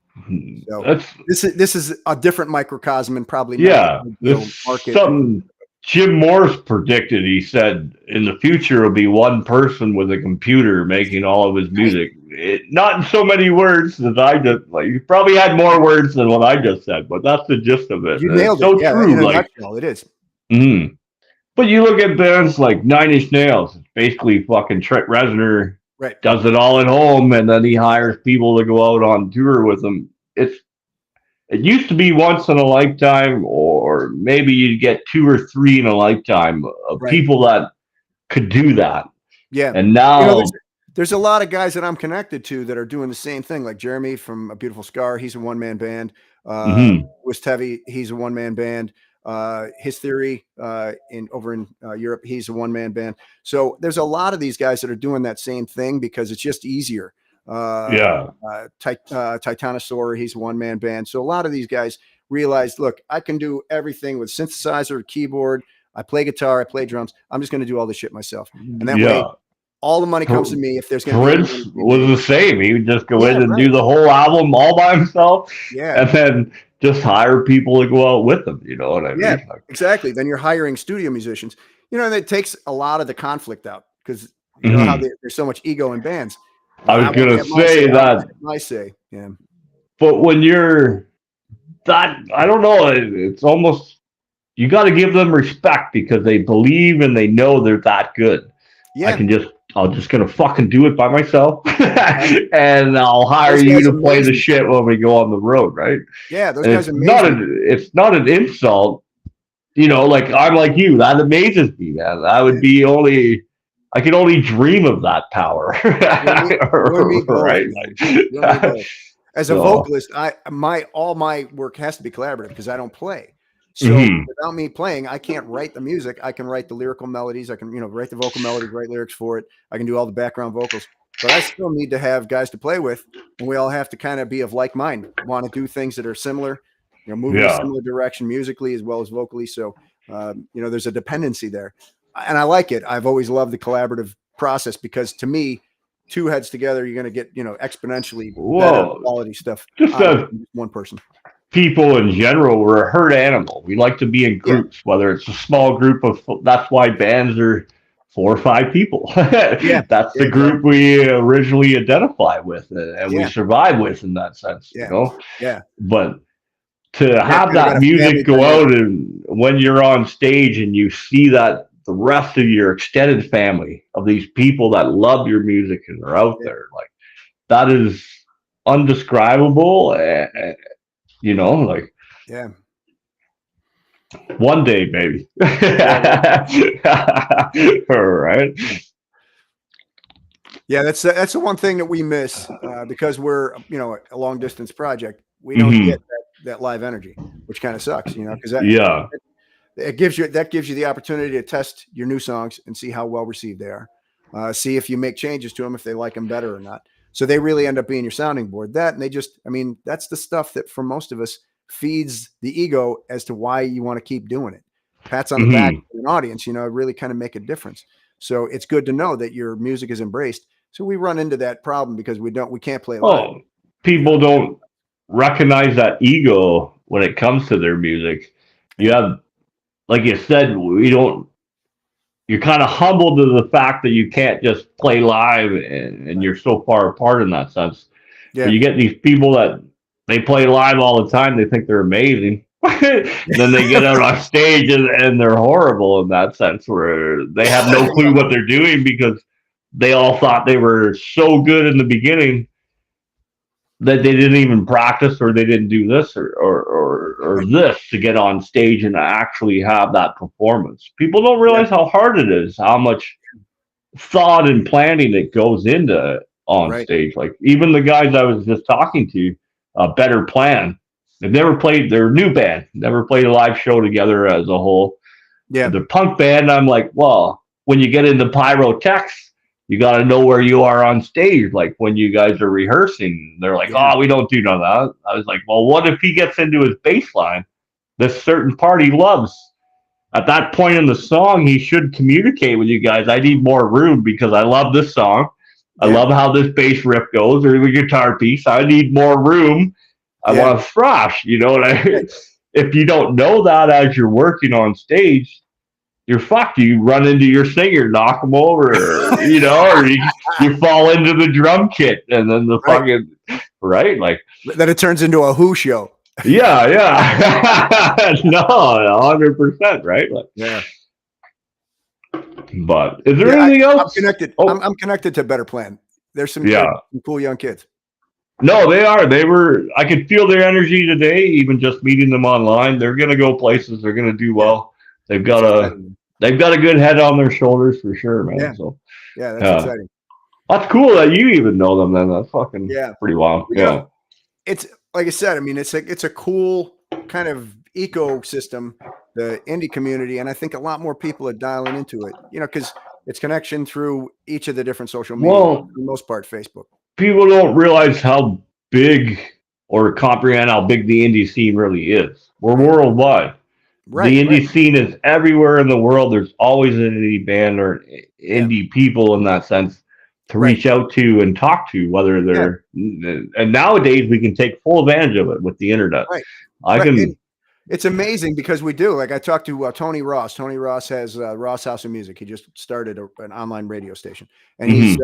Speaker 2: So this is a different microcosm and probably
Speaker 1: market. Something Jim Morris predicted. He said in the future it'll be one person with a computer making all of his music. not in so many words as I just like. You probably had more words than what I just said, but that's the gist of it.
Speaker 2: You
Speaker 1: It's
Speaker 2: nailed it.
Speaker 1: so
Speaker 2: Yeah, in
Speaker 1: true.
Speaker 2: a
Speaker 1: Like,
Speaker 2: nutshell, it is.
Speaker 1: mm. But you look at bands like Nine Inch Nails. It's basically fucking Trent Reznor
Speaker 2: Right.
Speaker 1: does it all at home, and then he hires people to go out on tour with him. It used to be once in a lifetime, or maybe you'd get two or three in a lifetime of
Speaker 2: Right.
Speaker 1: people that could do that.
Speaker 2: Yeah.
Speaker 1: And now,
Speaker 2: there's a lot of guys that I'm connected to that are doing the same thing. Like Jeremy from A Beautiful Scar, he's a one-man band. Louis Tevi, he's a one-man band. His Theory over in Europe, he's a one-man band. So there's a lot of these guys that are doing that same thing because it's just easier. Titanosaur, he's a one-man band. So a lot of these guys realized, look, I can do everything with synthesizer, keyboard. I play guitar, I play drums. I'm just going to do all this shit myself. And that way, all the money comes to me. If there's going to be
Speaker 1: Prince was the same. He would just go in and do the whole album all by himself.
Speaker 2: Yeah.
Speaker 1: And then just hire people to go out with him. You know what I mean?
Speaker 2: Yeah, exactly. Then you're hiring studio musicians. You know, and it takes a lot of the conflict out because you know how there's so much ego in bands.
Speaker 1: I was going to say that.
Speaker 2: I say, yeah.
Speaker 1: But when you're that, I don't know, it's almost, you got to give them respect because they believe and they know they're that good. Yeah. I'm just going to fucking do it by myself and I'll hire you to play the shit when we go on the road, right?
Speaker 2: Yeah, those guys are amazing.
Speaker 1: It's not an insult. You know, like I'm like you. That amazes me, man. I would be I could only dream of that power.
Speaker 2: Right? As a vocalist, all my work has to be collaborative because I don't play. So without me playing, I can't write the music. I can write the lyrical melodies. I can, write the vocal melodies, write lyrics for it. I can do all the background vocals, but I still need to have guys to play with. And we all have to kind of be of like mind, want to do things that are similar, move in a similar direction musically as well as vocally. So, there's a dependency there. And I like it. I've always loved the collaborative process because to me, two heads together, you're going to get, exponentially better quality stuff. Just one person.
Speaker 1: People in general, we're a herd animal. We like to be in groups, whether it's a small group of, that's why bands are 4 or 5 people. That's the group we originally identify with and we survive with in that sense, But to have that music go out and when you're on stage and you see that the rest of your extended family of these people that love your music and are out there, like that is undescribable. And, one day, maybe. All right.
Speaker 2: Yeah, that's the one thing that we miss because we're a long distance project. We don't get that live energy, which kind of sucks, because it gives you the opportunity to test your new songs and see how well received they are. See if you make changes to them, if they like them better or not. So they really end up being your sounding board. That's the stuff that for most of us feeds the ego as to why you want to keep doing it. Pats on the back to an audience, really kind of make a difference. So it's good to know that your music is embraced. So we run into that problem because we can't play live.
Speaker 1: People don't recognize that ego when it comes to their music. You have, like you said, you're kind of humbled to the fact that you can't just play live and you're so far apart in that sense. Yeah. But you get these people that they play live all the time. They think they're amazing. Then they get out on stage and they're horrible in that sense where they have no clue what they're doing because they all thought they were so good in the beginning that they didn't even practice or they didn't do this or this to get on stage and actually have that performance. People don't realize how hard it is, how much thought and planning that goes into on stage. Like even the guys I was just talking to, Better Plan, they've never played, they're a new band, never played a live show together as a whole. Yeah. The punk band, I'm like, well, when you get into pyrotechs, you got to know where you are on stage. Like when you guys are rehearsing, they're like, we don't do none of that. I was like, well, what if he gets into his bass line, this certain part he loves? At that point in the song, he should communicate with you guys. I need more room because I love this song. I love how this bass riff goes or the guitar piece. I need more room. I want to thrash, If you don't know that as you're working on stage, you're fucked. You run into your singer, knock him over, or you fall into the drum kit, and then the
Speaker 2: Right.
Speaker 1: fucking right, like
Speaker 2: Then it turns into a Who show.
Speaker 1: yeah, no, 100%, right? Like,
Speaker 2: Yeah.
Speaker 1: but is there anything else?
Speaker 2: I'm connected.
Speaker 1: Oh,
Speaker 2: I'm connected to Better Plan. There's some cool young kids.
Speaker 1: No, they are. They were. I could feel their energy today. Even just meeting them online, they're gonna go places. They're gonna do well. They've got a good head on their shoulders for sure, man.
Speaker 2: Yeah.
Speaker 1: So
Speaker 2: yeah, that's exciting.
Speaker 1: That's cool that you even know them. Then that's fucking pretty wild. Yeah,
Speaker 2: it's like I said. I mean, it's a cool kind of ecosystem, the indie community, and I think a lot more people are dialing into it. Because it's connection through each of the different social media. For the most part, Facebook.
Speaker 1: People don't realize how big or comprehend how big the indie scene really is. We're worldwide.
Speaker 2: Right,
Speaker 1: the indie scene is everywhere in the world. There's always an indie band or indie people in that sense to reach out to and talk to, whether they're and nowadays we can take full advantage of it with the internet.
Speaker 2: Right. It's amazing because we do. Like I talked to Tony Ross. Tony Ross has Ross House of Music. He just started an online radio station, and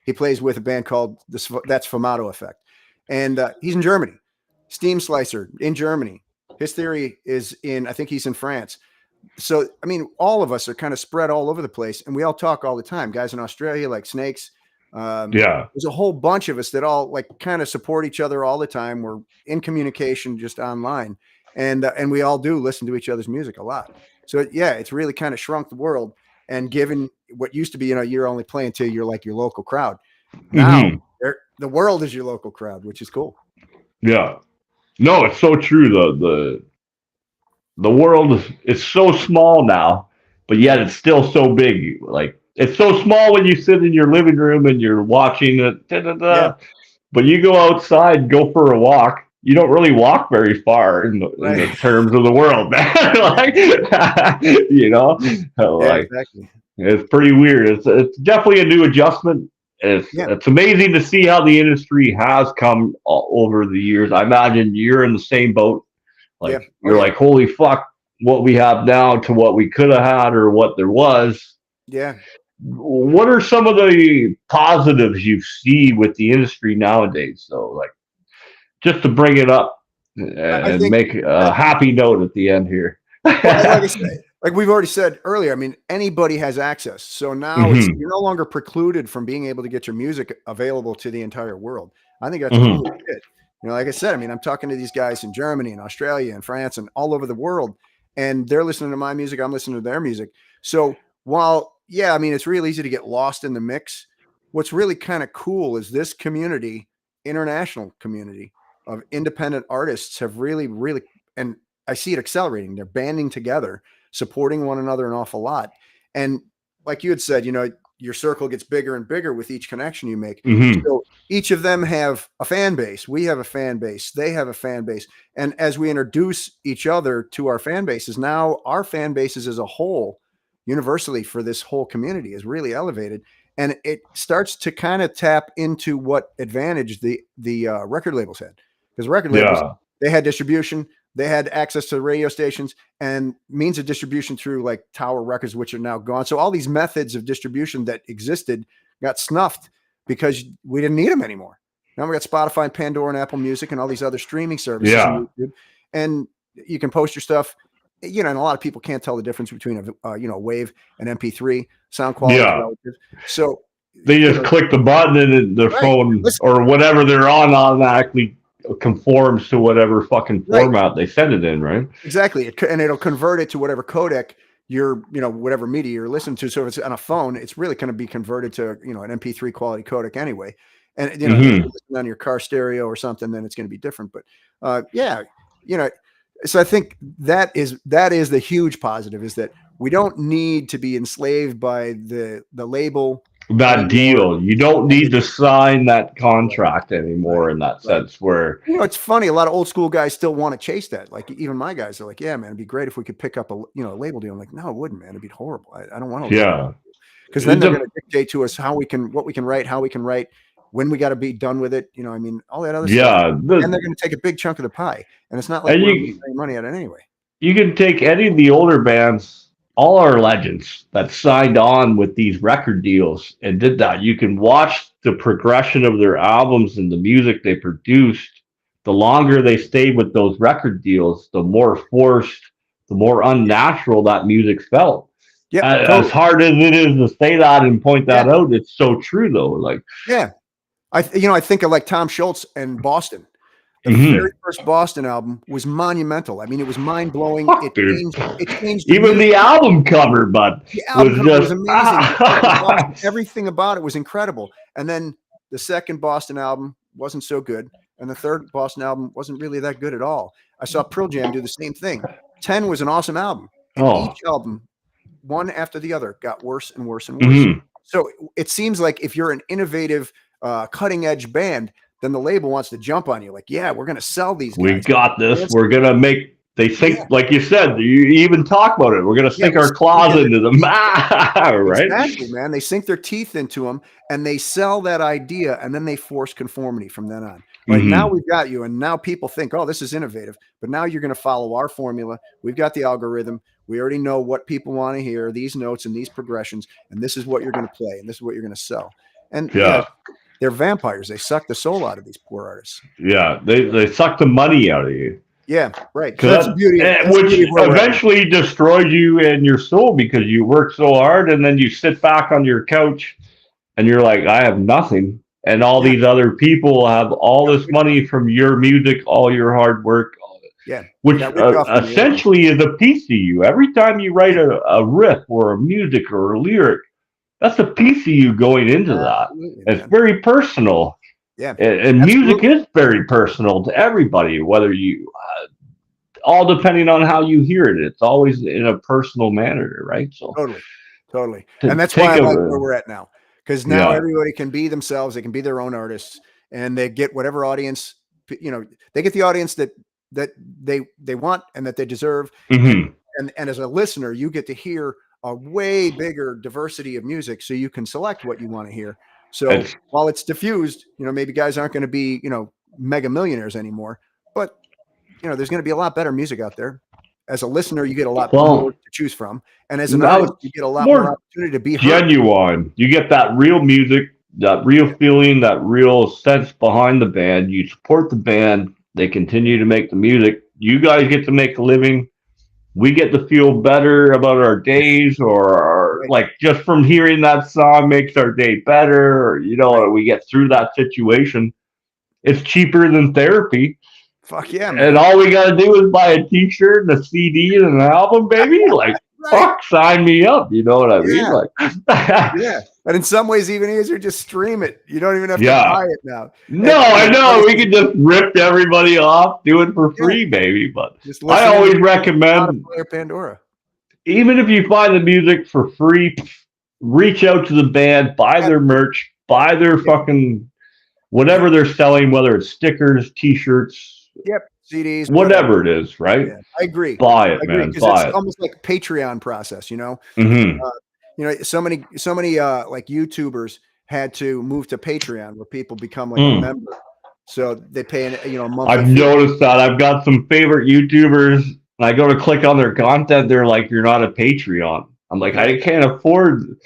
Speaker 2: he plays with a band called That's Fumato Effect, and he's in Germany. Steam Slicer in Germany. His theory is I think he's in France. So, I mean, all of us are kind of spread all over the place, and we all talk all the time. Guys in Australia, like Snakes. There's a whole bunch of us that all like kind of support each other all the time. We're in communication just online, and we all do listen to each other's music a lot. So, yeah, it's really kind of shrunk the world. And given what used to be, you're only playing to your local crowd. Now, the world is your local crowd, which is cool.
Speaker 1: Yeah. No, it's so true. The world is so small now, but yet it's still so big. Like it's so small when you sit in your living room and you're watching it. But you go outside, go for a walk. You don't really walk very far in the terms of the world, man.
Speaker 2: Exactly.
Speaker 1: It's pretty weird. It's definitely a new adjustment. It's amazing to see how the industry has come over the years. I imagine you're in the same boat. You're like, holy fuck, what we have now to what we could have had or what there was.
Speaker 2: Yeah.
Speaker 1: What are some of the positives you see with the industry nowadays? So, like, just to bring it up and make a happy note at the end here.
Speaker 2: Like we've already said earlier, I mean, anybody has access. So now you're no longer precluded from being able to get your music available to the entire world. I think that's really good. Like I said, I mean, I'm talking to these guys in Germany and Australia and France and all over the world, and they're listening to my music. I'm listening to their music. So while, I mean, it's real easy to get lost in the mix. What's really kind of cool is this community, international community of independent artists have really, really, and I see it accelerating. They're banding together, supporting one another an awful lot. And like you had said, your circle gets bigger and bigger with each connection you make. So each of them have a fan base. We have a fan base. They have a fan base. And as we introduce each other to our fan bases, now our fan bases as a whole, universally for this whole community, is really elevated. And it starts to kind of tap into what advantage the record labels had. Because record labels, they had distribution. They had access to radio stations and means of distribution through like Tower Records, which are now gone. So all these methods of distribution that existed got snuffed because we didn't need them anymore. Now we got Spotify and Pandora and Apple Music and all these other streaming services. And you can post your stuff, and a lot of people can't tell the difference between a wave and MP3 sound quality. So
Speaker 1: they just click the button and the phone or whatever they're on automatically conforms to whatever fucking format they send it in, right?
Speaker 2: Exactly. And it'll convert it to whatever codec whatever media you're listening to. So if it's on a phone, it's really going to be converted to, an MP3 quality codec anyway. And, if you're listening on your car stereo or something, then it's going to be different. But so I think that is the huge positive, is that we don't need to be enslaved by the label.
Speaker 1: That deal. You don't need to sign that contract anymore in that sense where...
Speaker 2: it's funny. A lot of old school guys still want to chase that. Like even my guys are like, yeah, man, it'd be great if we could pick up a label deal. I'm like, no, it wouldn't, man. It'd be horrible. I don't want to.
Speaker 1: Yeah.
Speaker 2: Because then they're going to dictate to us what we can write, how we can write, when we got to be done with it. I mean, all that other stuff. And they're going to take a big chunk of the pie. And it's not like we're making money at it anyway.
Speaker 1: You can take any of the older bands all our legends that signed on with these record deals and did that. You can watch the progression of their albums and the music they produced. The longer they stayed with those record deals, the more forced, the more unnatural that music felt.
Speaker 2: Yep,
Speaker 1: As
Speaker 2: totally.
Speaker 1: hard as it is to say that and point that out, it's so true though. Like,
Speaker 2: yeah, I think of like Tom Schultz and Boston. The very first Boston album was monumental. I mean, it was mind blowing.
Speaker 1: Fuck, dude.
Speaker 2: It changed
Speaker 1: Even the album cover, but
Speaker 2: the album cover was
Speaker 1: just
Speaker 2: amazing. Everything about it was incredible. And then the second Boston album wasn't so good, and the third Boston album wasn't really that good at all. I saw Pearl Jam do the same thing. 10 was an awesome album, and each album, one after the other, got worse and worse and worse. So it seems like if you're an innovative, cutting edge band, then the label wants to jump on you. Like, yeah, we're going to sell these guys.
Speaker 1: We got this. We're going to make, they think, like you said, you even talk about it. We're going to sink our claws into them. Right?
Speaker 2: Exactly, man. They sink their teeth into them and they sell that idea, and then they force conformity from then on. Like, now we've got you, and now people think, oh, this is innovative. But now you're going to follow our formula. We've got the algorithm. We already know what people want to hear, these notes and these progressions, and this is what you're going to play, and this is what you're going to sell. And they're vampires. They suck the soul out of these poor artists.
Speaker 1: Yeah, they suck the money out of you.
Speaker 2: Yeah, right.
Speaker 1: So that's the beauty, which eventually destroys you and your soul, because you work so hard, and then you sit back on your couch and you're like, I have nothing. And all these other people have all this money from your music, all your hard work. Which essentially is a piece of you. Every time you write a riff or a music or a lyric, that's a piece of you going into that. It's very personal.
Speaker 2: Yeah.
Speaker 1: And music is very personal to everybody, whether you, all depending on how you hear it. It's always in a personal manner, right? So
Speaker 2: totally. And that's why I like where we're at now. Because now everybody can be themselves. They can be their own artists, and they get whatever audience, they get the audience that they want and that they deserve. And as a listener, you get to hear a way bigger diversity of music, so you can select what you want to hear. So while it's diffused, maybe guys aren't going to be, mega millionaires anymore, but there's going to be a lot better music out there. As a listener, you get a lot more to choose from, and as an artist, you get a lot more opportunity to be
Speaker 1: genuine. You get that real music, that real feeling, that real sense behind the band. You support the band. They continue to make the music. You guys get to make a living. We get to feel better about our days, or like just from hearing that song makes our day better, or we get through that situation. It's cheaper than therapy.
Speaker 2: Fuck yeah, man.
Speaker 1: And all we gotta do is buy a t-shirt and a CD and an album, baby. Like, fuck, sign me up. You know what I mean? Like,
Speaker 2: and in some ways even easier, just stream it. You don't even have to buy it now.
Speaker 1: No, I know. We can just rip everybody off, do it for free, baby. But I always recommend,
Speaker 2: Pandora.
Speaker 1: Even if you find the music for free, reach out to the band, buy their merch, buy their fucking whatever they're selling, whether it's stickers, t-shirts,
Speaker 2: CDs,
Speaker 1: whatever it is, right?
Speaker 2: I agree.
Speaker 1: Buy it, man. Buy it.
Speaker 2: Almost like a Patreon process, so many like YouTubers had to move to Patreon, where people become like a member, so they pay a monthly
Speaker 1: I've noticed that. I've got some favorite YouTubers. I go to click on their content, they're like, "You're not a Patreon." I'm like, I can't afford.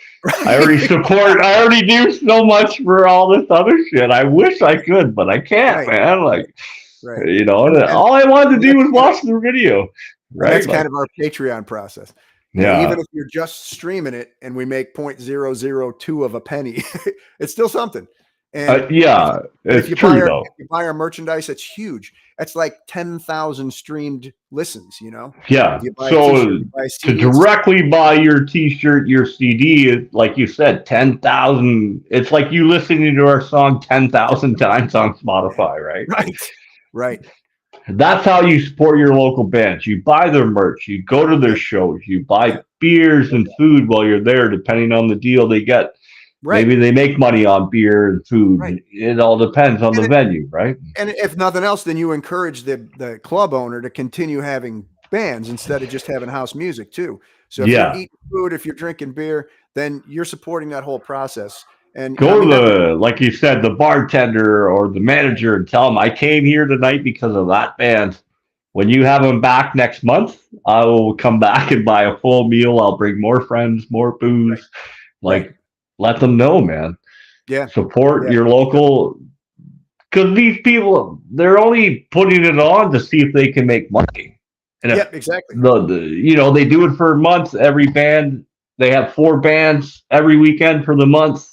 Speaker 1: I already do so much for all this other shit. I wish I could, but I can't, man. Like. All I wanted to do was watch the video. Right?
Speaker 2: That's kind of our Patreon process. Even if you're just streaming it and we make 0.002 of a penny, it's still something. And
Speaker 1: it's true though.
Speaker 2: If you buy our merchandise, it's huge. That's like 10,000 streamed listens.
Speaker 1: Yeah. So to directly buy your T-shirt, your CD, like you said, 10,000. It's like you listening to our song 10,000 times on Spotify, right?
Speaker 2: Right.
Speaker 1: That's how you support your local bands. You buy their merch. You go to their shows. You buy beers and food while you're there, depending on the deal they get. Right. Maybe they make money on beer and food. Right. It all depends on the venue, right?
Speaker 2: And if nothing else, then you encourage the club owner to continue having bands instead of just having house music too. So if you're eating food, if you're drinking beer, then you're supporting that whole process. And
Speaker 1: go to like you said, the bartender or the manager and tell them, I came here tonight because of that band. when you have them back next month, I will come back and buy a full meal. I'll bring more friends, more booze. Like, let them know, man.
Speaker 2: Yeah.
Speaker 1: Support your local, because these people, they're only putting it on to see if they can make money. And
Speaker 2: exactly.
Speaker 1: They do it for months. Every band, they have 4 bands every weekend for the month.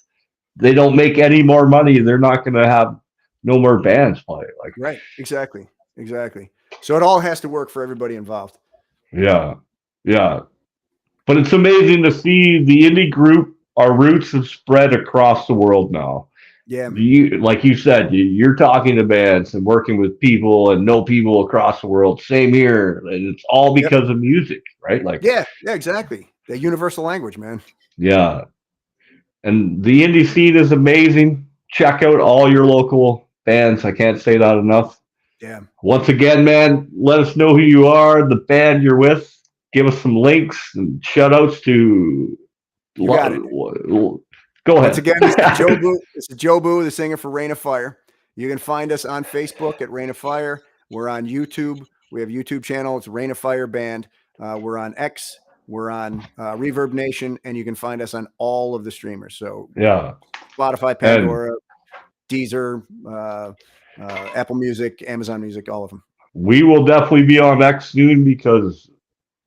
Speaker 1: They don't make any more money. They're not going to have no more bands play. Like,
Speaker 2: right. Exactly. So it all has to work for everybody involved.
Speaker 1: Yeah. But it's amazing to see the indie group. Our roots have spread across the world now.
Speaker 2: Yeah.
Speaker 1: Like you said, you're talking to bands and working with people and know people across the world. Same here. And it's all because of music, right? Like,
Speaker 2: yeah, exactly. The universal language, man.
Speaker 1: Yeah. And the indie scene is amazing. Check out all your local bands. I can't say that enough.
Speaker 2: Yeah.
Speaker 1: Once again, man, let us know who you are, the band you're with. Give us some links and shout outs to.
Speaker 2: You got it.
Speaker 1: Go ahead.
Speaker 2: Once again, this is Joe Boo. This is Joe Boo, the singer for Rain of Fire. You can find us on Facebook at Rain of Fire. We're on YouTube. We have a YouTube channel. It's Rain of Fire Band. We're on X. We're on Reverb Nation, and you can find us on all of the streamers. So Spotify, Pandora, Deezer, Apple Music, Amazon Music, all of them.
Speaker 1: We will definitely be on X soon because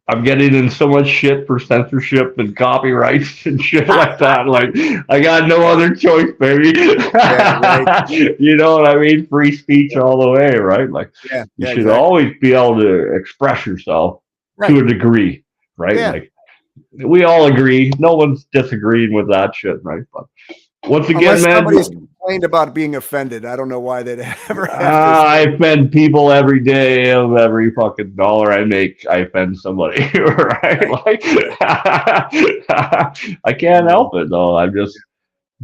Speaker 1: I'm getting in so much shit for censorship and copyrights and shit like that. Like, I got no other choice, baby. You know what I mean? Free speech all the way, right? Like, you should always be able to express yourself to a degree, right? Like, we all agree. No one's disagreeing with that shit, right? But once again,
Speaker 2: unless
Speaker 1: man,
Speaker 2: somebody's complained about being offended. I don't know why they'd ever have
Speaker 1: I offend people every day. Of every fucking dollar I make, I offend somebody, right? Like, I can't help it though. I'm just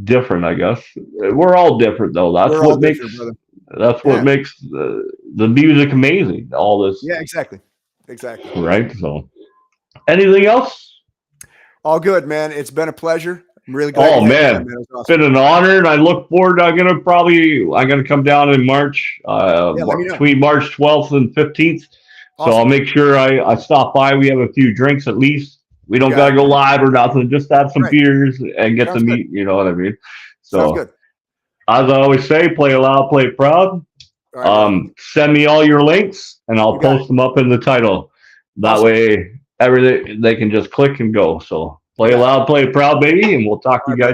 Speaker 1: different, I guess. We're all different though. That's what makes the music amazing. All this.
Speaker 2: Yeah, exactly.
Speaker 1: Right. So, anything else?
Speaker 2: All good, man. It's been a pleasure. I'm really glad.
Speaker 1: Oh man, it's been an honor, and I look forward. I'm gonna come down in March, between March 12th and 15th. So I'll make sure I stop by. We have a few drinks at least. We don't gotta go live or nothing. Just have some beers and get to meet. You know what I mean? So,
Speaker 2: sounds good.
Speaker 1: As I always say, play loud, play proud. Send me all your links, and I'll post them up in the title. That way, everything they can just click and go. So. Play loud, play proud, baby, and we'll talk to you guys